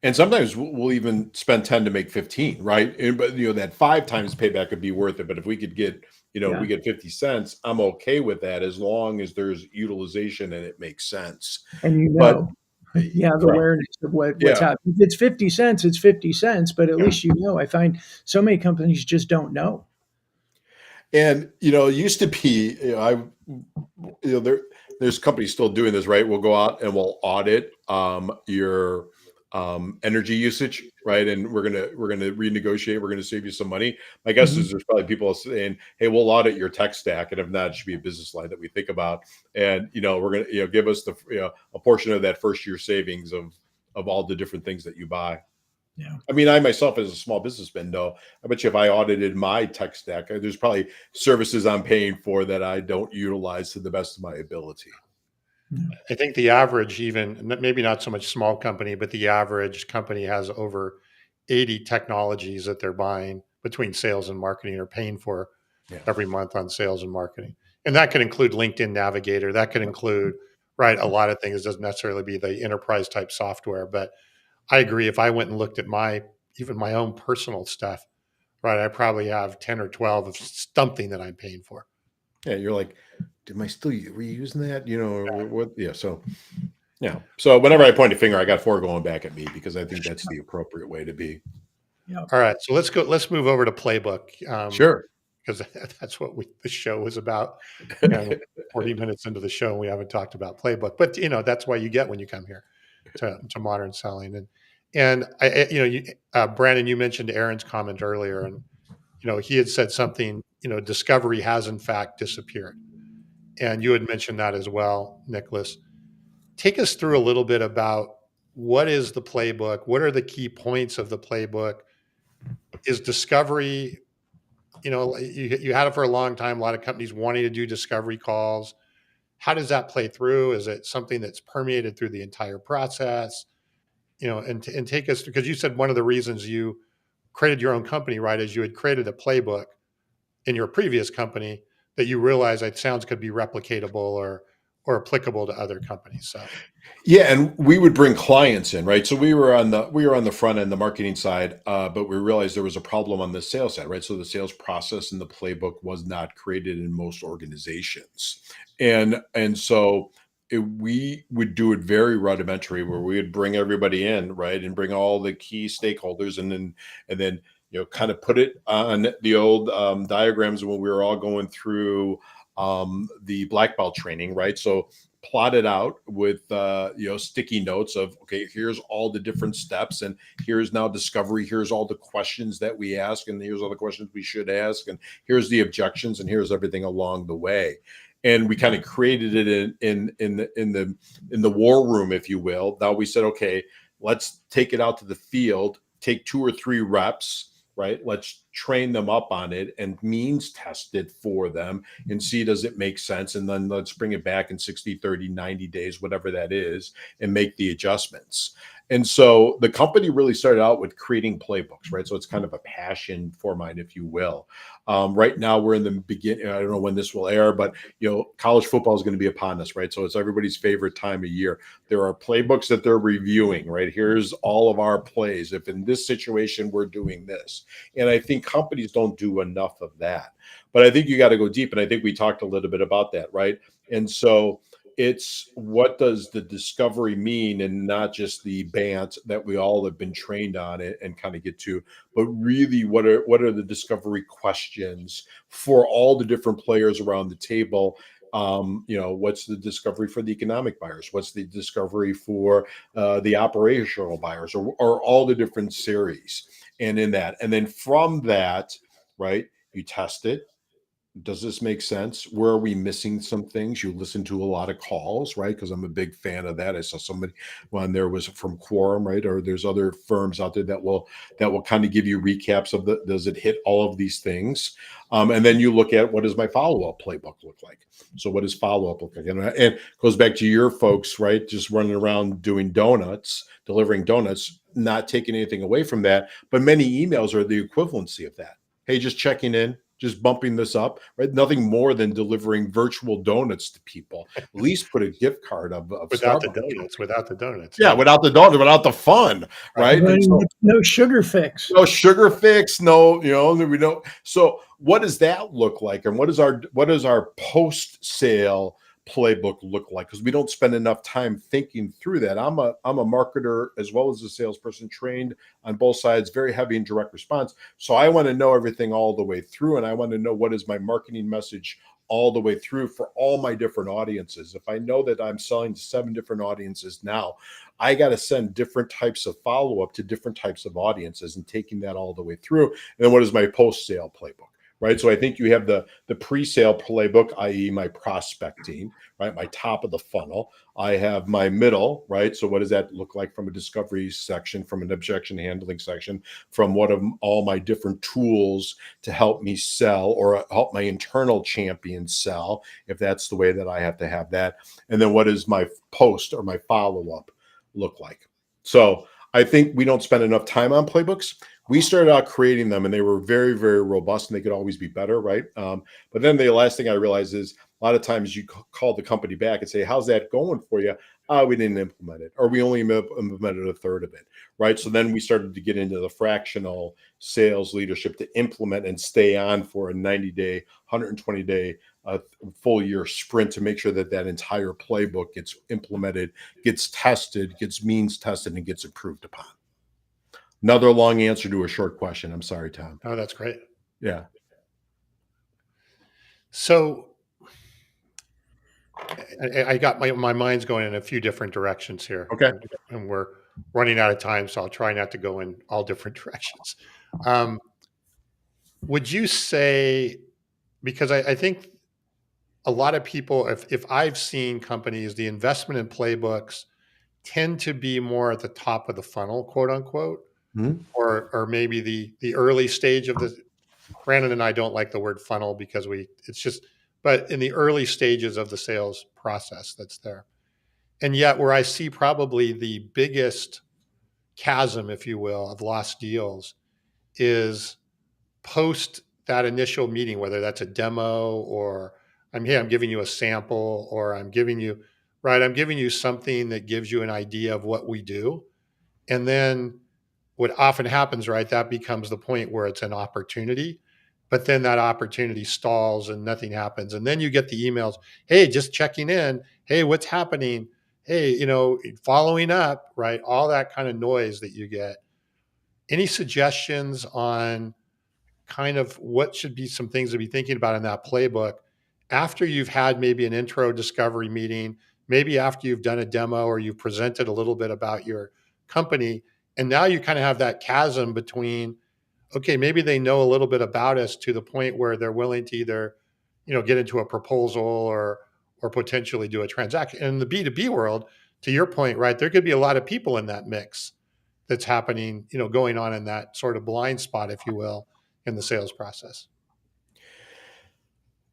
[SPEAKER 3] And sometimes we'll even spend 10 to make 15, right? But that 5 times payback could be worth it. But if we could get, we
[SPEAKER 1] Yeah.
[SPEAKER 3] get 50 cents, I'm okay with that as long as there's utilization and it makes sense.
[SPEAKER 1] And
[SPEAKER 3] But
[SPEAKER 1] you have
[SPEAKER 3] correct.
[SPEAKER 1] awareness of what's
[SPEAKER 3] Yeah.
[SPEAKER 1] happening. If it's 50 cents, it's 50 cents, but at least I find so many companies just don't know.
[SPEAKER 3] And it used to be, there's companies still doing this, right? We'll go out and we'll audit your energy usage, right? And we're gonna renegotiate. We're gonna save you some money. My guess
[SPEAKER 1] Mhm.
[SPEAKER 3] is there's probably people saying, "Hey, we'll audit your tech stack," and if not, it should be a business line that we think about. And we're gonna give us a portion of that first year savings of all the different things that you buy.
[SPEAKER 1] Yeah.
[SPEAKER 3] I mean, I myself as a small businessman know, I bet you if I audited my tech stack, there's probably services I'm paying for that I don't utilize to the best of my ability.
[SPEAKER 1] Yeah.
[SPEAKER 2] I think the average, even maybe not so much small company, but the average company has over 80 technologies that they're buying between sales and marketing or paying for
[SPEAKER 3] Yeah.
[SPEAKER 2] every month on sales and marketing. And that could include LinkedIn Navigator. That could include, right, a lot of things. It doesn't necessarily be the enterprise type software. But I agree. If I went and looked at even my own personal stuff, right, I probably have 10 or 12 of something that I'm paying for.
[SPEAKER 3] Yeah. You're like, am I still reusing that? Or what? Yeah. So, yeah. So whenever I point a finger, I got 4 going back at me because I think that's the appropriate way to be.
[SPEAKER 1] Yeah.
[SPEAKER 2] All right. So let's move over to Playbook.
[SPEAKER 3] Sure.
[SPEAKER 2] Because that's what the show was about. And 40 minutes into the show, we haven't talked about Playbook, but that's why you get when you come here to Modern Selling. And Brandon, you mentioned Aaron's comment earlier, and he had said something. Discovery has in fact disappeared, and you had mentioned that as well, Nicholas. Take us through a little bit about what is the playbook, what are the key points of the playbook. Is discovery, you had it for a long time, a lot of companies wanting to do discovery calls. How does that play through? Is it something that's permeated through the entire process? And take us, because you said one of the reasons you created your own company, right, is you had created a playbook in your previous company that you realized that sounds could be replicatable or applicable to other companies. So
[SPEAKER 3] Yeah, and we would bring clients in, right? So we were on the front end, the marketing side, but we realized there was a problem on the sales side, right? So the sales process and the playbook was not created in most organizations, and so we would do it very rudimentary, where we would bring everybody in, right, and bring all the key stakeholders, and then kind of put it on the old diagrams when we were all going through the black belt training, right? So plot it out with sticky notes of, okay, here's all the different steps, and here's now discovery, here's all the questions that we ask, and here's all the questions we should ask, and here's the objections, and here's everything along the way. And we kind of created it in the war room, if you will. Now we said, okay, let's take it out to the field, take 2 or 3 reps, right? Let's train them up on it and means test it for them and see, does it make sense? And then let's bring it back in 60, 30, 90 days, whatever that is, and make the adjustments. And so the company really started out with creating playbooks, right? So it's kind of a passion for mine, if you will. Right now we're in the beginning. I don't know when this will air, but college football is going to be upon us, right? So it's everybody's favorite time of year. There are playbooks that they're reviewing, right? Here's all of our plays. If in this situation we're doing this, and I think companies don't do enough of that. But I think you got to go deep. And I think we talked a little bit about that, right? And so it's what does the discovery mean, and not just the bant that we all have been trained on it and kind of get to, but really what are the discovery questions for all the different players around the table. What's the discovery for the economic buyers? What's the discovery for the operational buyers, or all the different series? And in that, and then from that, right, you test it. Does this make sense? Where are we missing some things? You listen to a lot of calls, right? Because I'm a big fan of that. I saw somebody when there was from Quorum, right? Or there's other firms out there that will kind of give you recaps of the does it hit all of these things? And then you look at what does my follow-up playbook look like? So what does follow-up look like? And it goes back to your folks, right? Just running around doing donuts, delivering donuts, not taking anything away from that. But many emails are the equivalency of that. Hey, just checking in, just bumping this up, right? Nothing more than delivering virtual donuts to people. At least put a gift card of
[SPEAKER 2] Without the
[SPEAKER 3] Starbucks.
[SPEAKER 2] without the donuts.
[SPEAKER 3] Yeah, without the donut, without the fun, right? And so,
[SPEAKER 1] No sugar fix.
[SPEAKER 3] no sugar fix, no, we don't. So what does that look like? And what is our post-sale playbook look like? Because we don't spend enough time thinking through that. I'm a marketer as well as a salesperson, trained on both sides, very heavy in direct response. So I want to know everything all the way through, and I want to know what is my marketing message all the way through for all my different audiences. If I know that I'm selling to 7 different audiences now, I got to send different types of follow-up to different types of audiences, and taking that all the way through. And then what is my post-sale playbook? Right. So I think you have the pre-sale playbook, i.e. my prospecting, right? My top of the funnel. I have my middle, right? So what does that look like from a discovery section, from an objection handling section, from what of all my different tools to help me sell or help my internal champion sell, if that's the way that I have to have that. And then what does my post or my follow-up look like? So I think we don't spend enough time on playbooks. We started out creating them, and they were very, very robust, and they could always be better, right? But then the last thing I realized is a lot of times you call the company back and say, how's that going for you? We didn't implement it, or we only implemented a third of it, right? So then we started to get into the fractional sales leadership to implement and stay on for a 90-day, 120-day, full year sprint to make sure that that entire playbook gets implemented, gets tested, gets means tested, and gets improved upon. Another long answer to a short question. I'm sorry, Tom.
[SPEAKER 2] Oh, that's great.
[SPEAKER 3] Yeah.
[SPEAKER 2] So I got my mind's going in a few different directions here.
[SPEAKER 3] Okay.
[SPEAKER 2] And we're running out of time, so I'll try not to go in all different directions. Would you say, because I think a lot of people, if I've seen companies, the investment in playbooks tend to be more at the top of the funnel, quote unquote, or maybe the early stage of the. Brandon and I don't like the word funnel because but in the early stages of the sales process that's there. And yet where I see probably the biggest chasm, if you will, of lost deals is post that initial meeting, whether that's a demo or I'm giving you a sample, or I'm giving you something that gives you an idea of what we do. And then what often happens, right, that becomes the point where it's an opportunity, but then that opportunity stalls and nothing happens. And then you get the emails, hey, just checking in. Hey, what's happening? Hey, following up, right? All that kind of noise that you get. Any suggestions on kind of what should be some things to be thinking about in that playbook after you've had maybe an intro discovery meeting, maybe after you've done a demo or you've presented a little bit about your company, and now you kind of have that chasm between, okay, maybe they know a little bit about us to the point where they're willing to either, get into a proposal or potentially do a transaction. And in the B2B world, to your point, right, there could be a lot of people in that mix that's happening, going on in that sort of blind spot, if you will, in the sales process.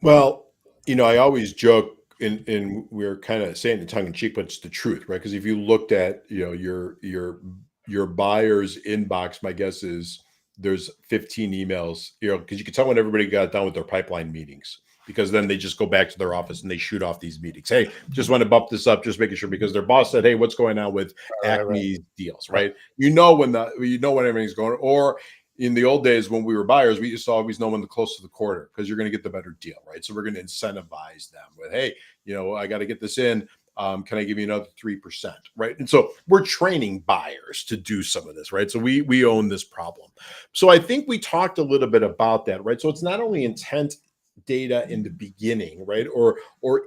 [SPEAKER 3] Well, I always joke, and we're kind of saying it tongue in cheek, but it's the truth, right? Because if you looked at, your buyer's inbox, my guess is there's 15 emails, because you can tell when everybody got done with their pipeline meetings, because then they just go back to their office and they shoot off these meetings. Hey, just want to bump this up, just making sure, because their boss said, hey, what's going on with Acme's deals, right? When everything's going, or in the old days when we were buyers, we used to always know when the close to the quarter because you're going to get the better deal, right? So we're going to incentivize them with, hey, I got to get this in. Can I give you another 3%? Right. And so we're training buyers to do some of this, right? So we own this problem. So I think we talked a little bit about that, right? So it's not only intent data in the beginning, right? Or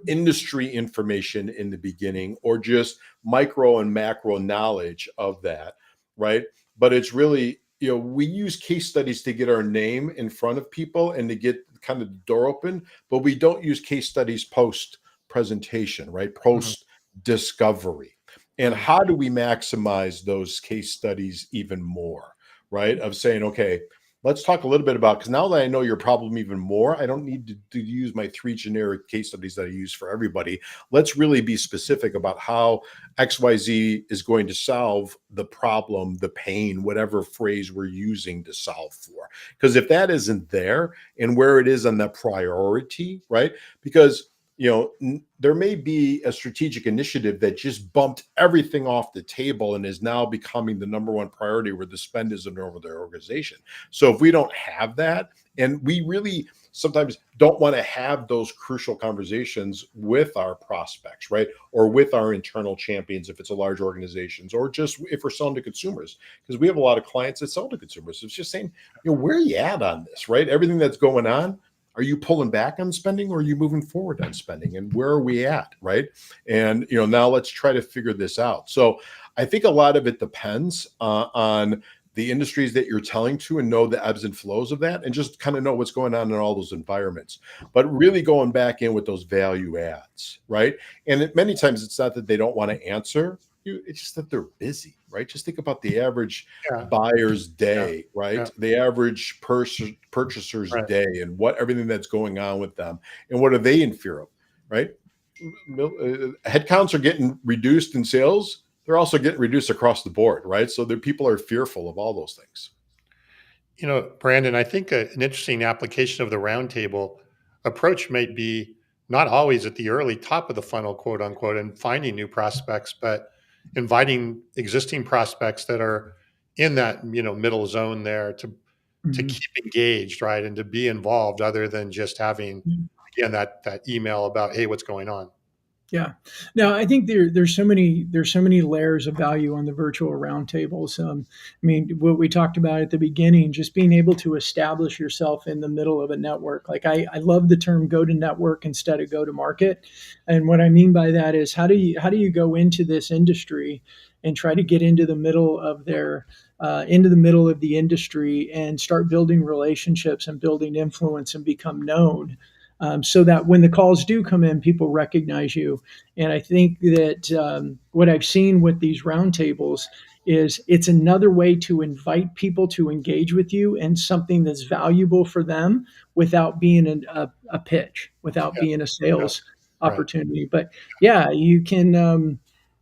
[SPEAKER 3] industry information in the beginning, or just micro and macro knowledge of that, right? But it's really, we use case studies to get our name in front of people and to get kind of the door open, but we don't use case studies post presentation, right?
[SPEAKER 2] Mhm.
[SPEAKER 3] Post discovery. And
[SPEAKER 2] Right.
[SPEAKER 3] how do we maximize those case studies even more, right? Of saying, okay, let's talk a little bit about, because now that I know your problem even more, I don't need to use my 3 generic case studies that I use for everybody. Let's really be specific about how XYZ is going to solve the problem, the pain, whatever phrase we're using to solve for. Because if that isn't there, and where it is on the priority, right? Because there may be a strategic initiative that just bumped everything off the table and is now becoming the number one priority where the spend is over their organization. So if we don't have that, and we really sometimes don't want to have those crucial conversations with our prospects, right? Or with our internal champions, if it's a large organizations, or just if we're selling to consumers, because we have a lot of clients that sell to consumers. It's just saying, where are you at on this, right? Everything that's going on, are you pulling back on spending, or are you moving forward on spending, and where are we at, right? And now let's try to figure this out. So I think a lot of it depends on the industries that you're telling to, and know the ebbs and flows of that, and just kind of know what's going on in all those environments, but really going back in with those value adds, right? And many times it's not that they don't want to answer you, it's just that they're busy, right? Just think about the average
[SPEAKER 2] Yeah.
[SPEAKER 3] buyer's
[SPEAKER 2] Yeah.
[SPEAKER 3] day, right?
[SPEAKER 2] Yeah.
[SPEAKER 3] The average purchaser's
[SPEAKER 2] Right.
[SPEAKER 3] day, and what everything that's going on with them, and what are they in fear of, right? Headcounts are getting reduced in sales. They're also getting reduced across the board, right? So the people are fearful of all those things.
[SPEAKER 2] Brandon, I think an interesting application of the roundtable approach might be not always at the early top of the funnel, quote unquote, and finding new prospects, but inviting existing prospects that are in that middle zone there to
[SPEAKER 1] Mhm.
[SPEAKER 2] keep engaged, right, and to be involved, other than just having again that email about, hey, what's going on.
[SPEAKER 1] Yeah. No, I think there's so many layers of value on the virtual roundtables. I mean, what we talked about at the beginning, just being able to establish yourself in the middle of a network. Like I love the term "go to network" instead of "go to market," and what I mean by that is how do you go into this industry and try to get into the middle of the industry and start building relationships and building influence and become known. So that when the calls do come in, people recognize you. And I think that what I've seen with these roundtables is it's another way to invite people to engage with you and something that's valuable for them without being a pitch, without
[SPEAKER 2] Yeah.
[SPEAKER 1] being a
[SPEAKER 2] Yeah.
[SPEAKER 1] sales
[SPEAKER 2] Right.
[SPEAKER 1] opportunity. But yeah, you can,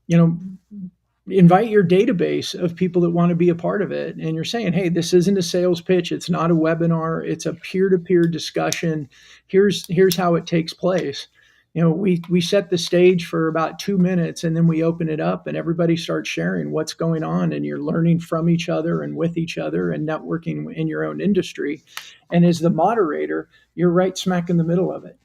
[SPEAKER 1] you know, invite your database of people that want to be a part of it, and you're saying, hey, this isn't a sales pitch, it's not a webinar, it's a peer-to-peer discussion. Here's how it takes place. We set the stage for about 2 minutes, and then we open it up and everybody starts sharing what's going on, and you're learning from each other and with each other and networking in your own industry. And as the moderator, you're right smack in the middle of it.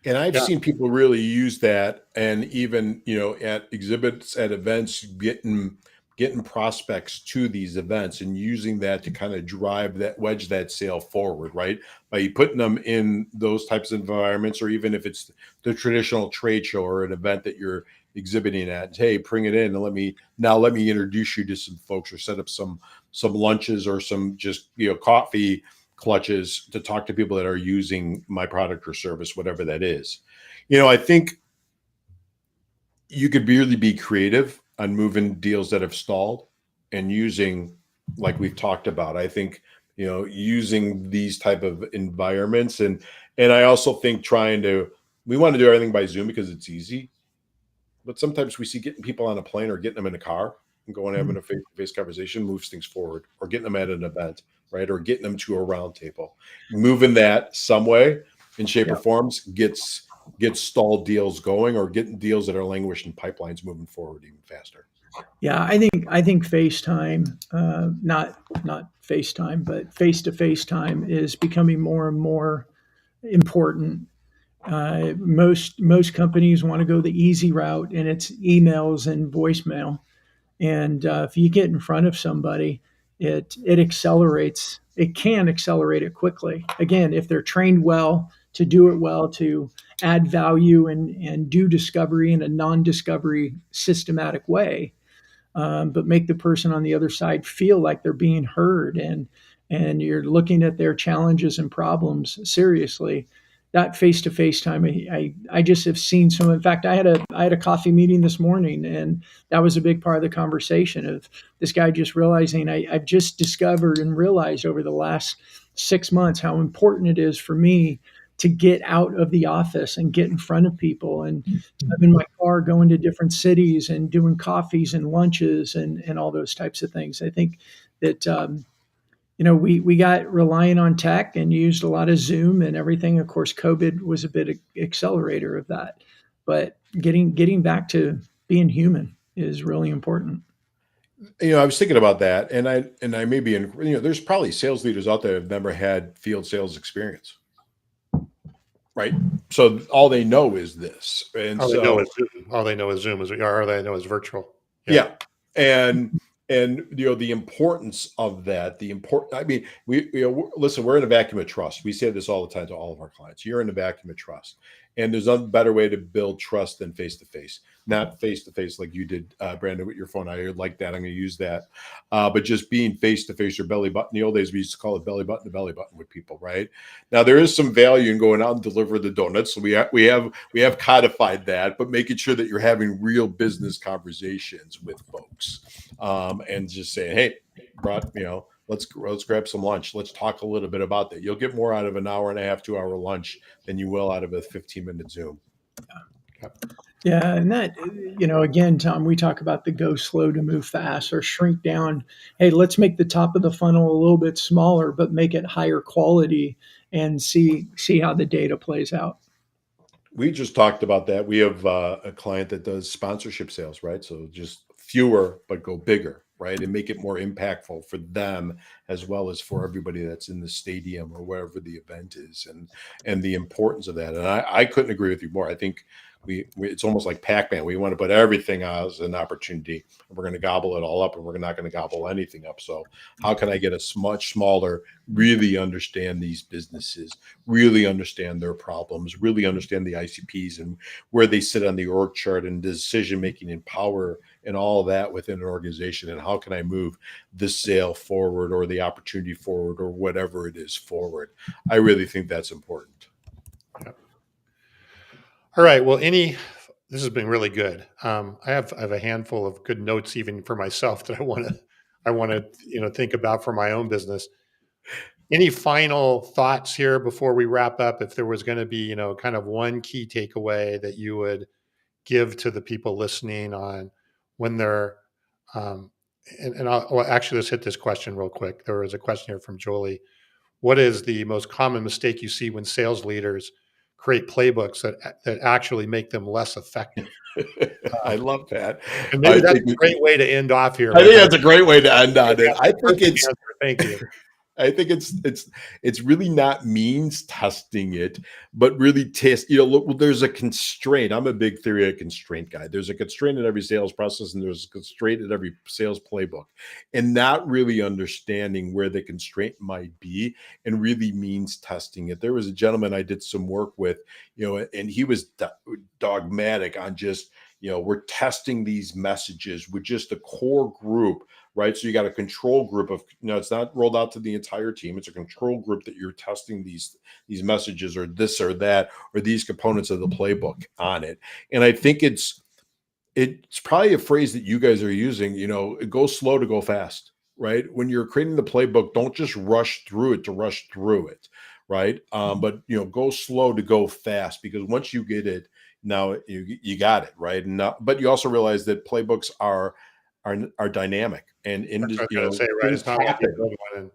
[SPEAKER 3] And I've
[SPEAKER 2] Yeah.
[SPEAKER 3] seen people really use that, and even at exhibits, at events, getting prospects to these events, and using that to kind of drive that, wedge that sale forward, right? By putting them in those types of environments, or even if it's the traditional trade show or an event that you're exhibiting at, hey, bring it in, and let me introduce you to some folks, or set up some lunches, or some just coffee clutches to talk to people that are using my product or service, whatever that is. I think you could really be creative on moving deals that have stalled, and using, like we've talked about, I think, using these type of environments. And I also think we want to do everything by Zoom because it's easy, but sometimes we see getting people on a plane, or getting them in a car and going having a face-to-face conversation moves things forward, or getting them at an event, right? Or getting them to a round table. Moving that some way, in shape or
[SPEAKER 1] Yeah.
[SPEAKER 3] forms, gets stalled deals going, or getting deals that are languishing pipelines moving forward even faster.
[SPEAKER 1] Yeah, I think FaceTime, not FaceTime, but face to face time is becoming more and more important. Most companies want to go the easy route, and it's emails and voicemail. And if you get in front of somebody, it accelerates. It can accelerate it quickly. Again, if they're trained well to do it well, to add value and do discovery in a non-discovery systematic way, but make the person on the other side feel like they're being heard, and you're looking at their challenges and problems seriously. That face to face time, I just have seen some. In fact, I had a coffee meeting this morning, and that was a big part of the conversation. Of this guy just realizing I've just discovered and realized over the last 6 months how important it is for me to get out of the office and get in front of people. And I'm in my car going to different cities and doing coffees and lunches and all those types of things. I think that, we got relying on tech and used a lot of Zoom and everything. Of course, COVID was a bit accelerator of that, but getting back to being human is really important.
[SPEAKER 3] I was thinking about that, and I may be in. There's probably sales leaders out there that have never had field sales experience, right? So all they know is this, and
[SPEAKER 2] All they know
[SPEAKER 3] so
[SPEAKER 2] is Zoom. All they know is Zoom, or all they know is virtual. Yeah.
[SPEAKER 3] yeah, and the importance of that, the important. I mean, listen. We're in a vacuum of trust. We say this all the time to all of our clients. You're in a vacuum of trust, and there's no better way to build trust than face to face. Not face to face like you did, Brandon, with your phone. I like that. I'm going to use that, but just being face to face or belly button. In the old days, we used to call it belly button to belly button with people. Right now, there is some value in going out and deliver the donuts. So we have codified that, but making sure that you're having real business conversations with folks, and just saying, hey, let's grab some lunch. Let's talk a little bit about that. You'll get more out of an hour and a half, 2 hour lunch than you will out of a 15-minute Zoom.
[SPEAKER 1] Yeah, and that, again, Tom, we talk about the go slow to move fast or shrink down. Hey, let's make the top of the funnel a little bit smaller, but make it higher quality and see how the data plays out.
[SPEAKER 3] We just talked about that. We have a client that does sponsorship sales, right? So just fewer, but go bigger, right? And make it more impactful for them as well as for everybody that's in the stadium or wherever the event is, and the importance of that. And I couldn't agree with you more. I think we it's almost like Pac-Man. We want to put everything as an opportunity. We're going to gobble it all up, and we're not going to gobble anything up. So how can I get a much smaller, really understand these businesses, really understand their problems, really understand the ICPs and where they sit on the org chart and decision making and power and all of that within an organization, and how can I move this sale forward or the opportunity forward or whatever it is forward. I really think that's important.
[SPEAKER 2] All right. Well, this has been really good. I have a handful of good notes even for myself that I want to think about for my own business. Any final thoughts here before we wrap up? If there was going to be kind of one key takeaway that you would give to the people listening on when they're well, actually, let's hit this question real quick. There was a question here from Jolie. What is the most common mistake you see when sales leaders create playbooks that actually make them less effective?
[SPEAKER 3] I love that.
[SPEAKER 2] And maybe that's a great way to end off here.
[SPEAKER 3] I think that's a great way to end on it.
[SPEAKER 2] Thank you.
[SPEAKER 3] I think it's really not means testing it, but really test. Look, there's a constraint. I'm a big theory of constraint guy. There's a constraint in every sales process, and there's a constraint in every sales playbook, and not really understanding where the constraint might be, and really means testing it. There was a gentleman I did some work with, and he was dogmatic on just, we're testing these messages with just a core group, right? So you got a control group of, it's not rolled out to the entire team. It's a control group that you're testing these messages or this or that, or these components of the playbook on it. And I think it's probably a phrase that you guys are using, go slow to go fast, right? When you're creating the playbook, don't just rush through it to rush through it, right? But, go slow to go fast, because once you get it, now you got it, right? But you also realize that playbooks are dynamic, and
[SPEAKER 2] That's what I was going to say, right? It's not like you build one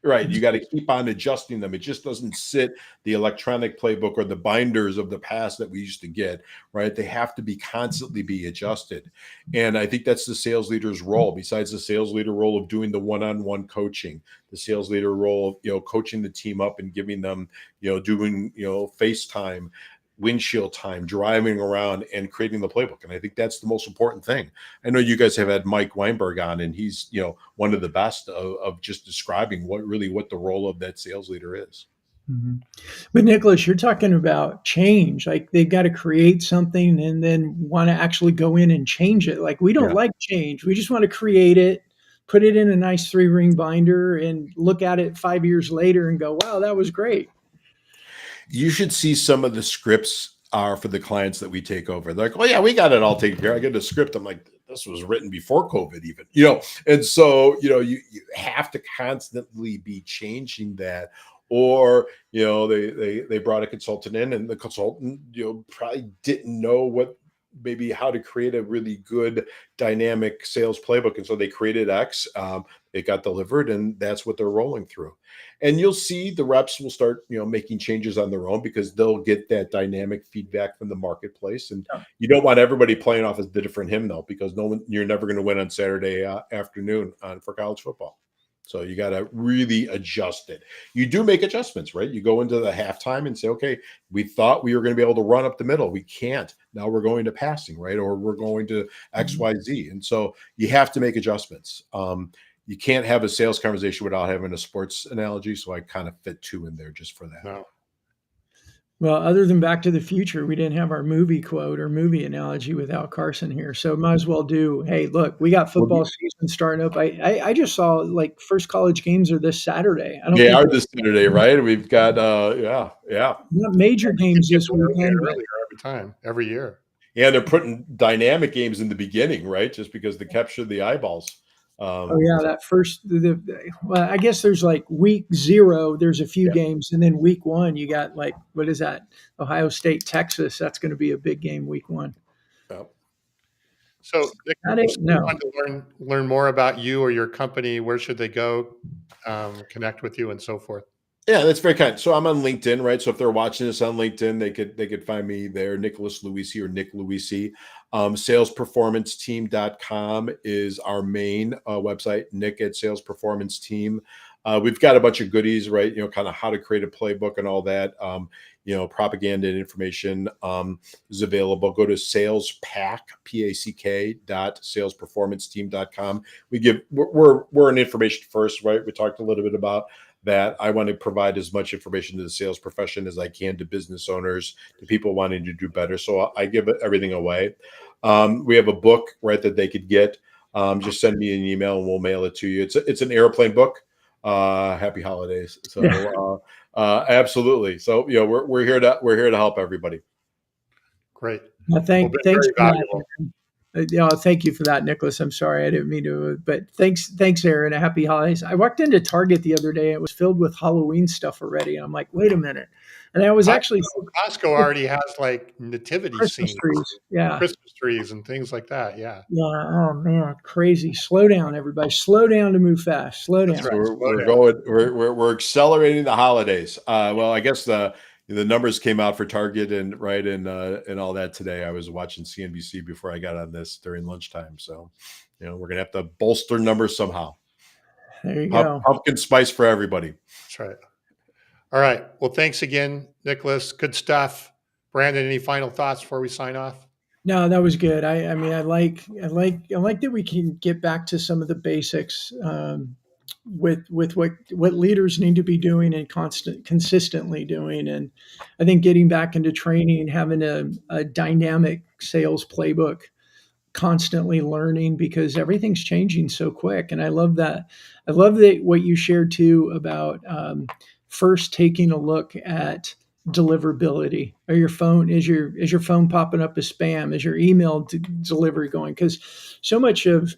[SPEAKER 3] Right. You got to keep on adjusting them. It just doesn't sit the electronic playbook or the binders of the past that we used to get, right? They have to be constantly be adjusted. And I think that's the sales leader's role, besides the sales leader role of doing the one-on-one coaching, the sales leader role of, coaching the team up and giving them, doing, FaceTime, windshield time, driving around and creating the playbook. And I think that's the most important thing. I know you guys have had Mike Weinberg on, and he's, one of the best of just describing what the role of that sales leader is.
[SPEAKER 1] Mm-hmm. But Nicholas, you're talking about change. Like they've got to create something and then want to actually go in and change it. Like we don't like change. We just want to create it, put it in a nice 3-ring binder and look at it 5 years later and go, wow, that was great.
[SPEAKER 3] You should see some of the scripts are for the clients that we take over. They're like, oh yeah, we got it all taken care of. I get a script. I'm like, this was written before COVID even, and so, you have to constantly be changing that. Or, they brought a consultant in, and the consultant, probably didn't know maybe how to create a really good dynamic sales playbook. And so they created X, it got delivered, and that's what they're rolling through. And you'll see the reps will start, making changes on their own because they'll get that dynamic feedback from the marketplace. And you don't want everybody playing off as the different hymn though, because you're never going to win on Saturday afternoon for college football. So you got to really adjust it. You do make adjustments, right? You go into the halftime and say, okay, we thought we were going to be able to run up the middle. We can't. Now we're going to passing, right? Or we're going to X, Y, Z. And so you have to make adjustments. You can't have a sales conversation without having a sports analogy. So I kind of fit 2 in there just for that.
[SPEAKER 2] No.
[SPEAKER 1] Well, other than Back to the Future, we didn't have our movie quote or movie analogy without Carson here. So might as well do, hey, look, we got football season starting up. I just saw like first college games are this Saturday. I don't
[SPEAKER 3] They
[SPEAKER 1] think
[SPEAKER 3] are this Saturday, right? We've got
[SPEAKER 1] not major games this weekend.
[SPEAKER 2] Earlier every time, every year.
[SPEAKER 3] Yeah, they're putting dynamic games in the beginning, right? Just because they capture the eyeballs.
[SPEAKER 1] That first, well, I guess there's like week 0, there's a few games, and then week 1, you got like, what is that? Ohio State, Texas. That's going to be a big game week 1.
[SPEAKER 3] Yep.
[SPEAKER 2] So, Nick, if they want to learn more about you or your company, where should they go, connect with you, and so forth?
[SPEAKER 3] Yeah, that's very kind. So I'm on LinkedIn, right? So if they're watching this on LinkedIn, they could find me there, Nicholas Luisi or Nick Luisi. Salesperformanceteam.com is our main website, Nick at Salesperformance Team. We've got a bunch of goodies, right? Kind of how to create a playbook and all that. Propaganda and information is available. Go to salesperformanceteam.com. We're an information first, right? We talked a little bit about that. I want to provide as much information to the sales profession as I can, to business owners, to people wanting to do better. So I give everything away. We have a book, right, that they could get. Just send me an email and we'll mail it to you. It's an airplane book. Happy holidays. So absolutely. So we're here to help everybody.
[SPEAKER 2] Great.
[SPEAKER 1] Well, thanks for that. Thank you for that, Nicholas. I'm sorry, I didn't mean to, but thanks, Aaron. Happy holidays. I walked into Target the other day. It was filled with Halloween stuff already, and I'm like, wait a minute. And I was actually
[SPEAKER 2] Costco already has like nativity
[SPEAKER 1] Christmas
[SPEAKER 2] scenes,
[SPEAKER 1] trees,
[SPEAKER 2] Christmas trees, and things like that. Yeah.
[SPEAKER 1] Oh man, crazy. Slow down, everybody. Slow down to move fast. Slow down.
[SPEAKER 2] That's right.
[SPEAKER 3] We're accelerating the holidays. Well, I guess the numbers came out for Target and all that today. I was watching CNBC before I got on this during lunchtime. So, we're gonna have to bolster numbers somehow.
[SPEAKER 1] There you go.
[SPEAKER 3] Pumpkin spice for everybody.
[SPEAKER 2] That's right. All right. Well, thanks again, Nicholas. Good stuff. Brandon, any final thoughts before we sign off?
[SPEAKER 1] No, that was good. I mean, I like that we can get back to some of the basics with what leaders need to be doing and consistently doing. And I think getting back into training, having a dynamic sales playbook, constantly learning, because everything's changing so quick. And I love that. I love that what you shared too about first taking a look at deliverability. Or your phone, is your phone popping up as spam? Is your email delivery going? Because so much of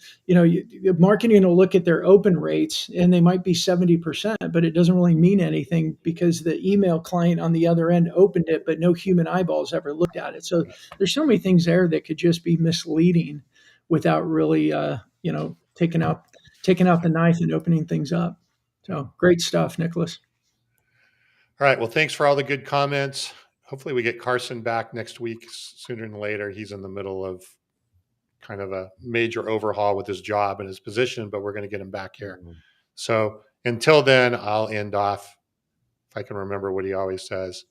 [SPEAKER 1] marketing will look at their open rates and they might be 70%, but it doesn't really mean anything because the email client on the other end opened it, but no human eyeballs ever looked at it. So there's so many things there that could just be misleading without really taking out the knife and opening things up. So great stuff, Nicholas.
[SPEAKER 2] All right. Well, thanks for all the good comments. Hopefully we get Carson back next week sooner than later. He's in the middle of kind of a major overhaul with his job and his position, but we're going to get him back here. So until then, I'll end off, if I can remember what he always says.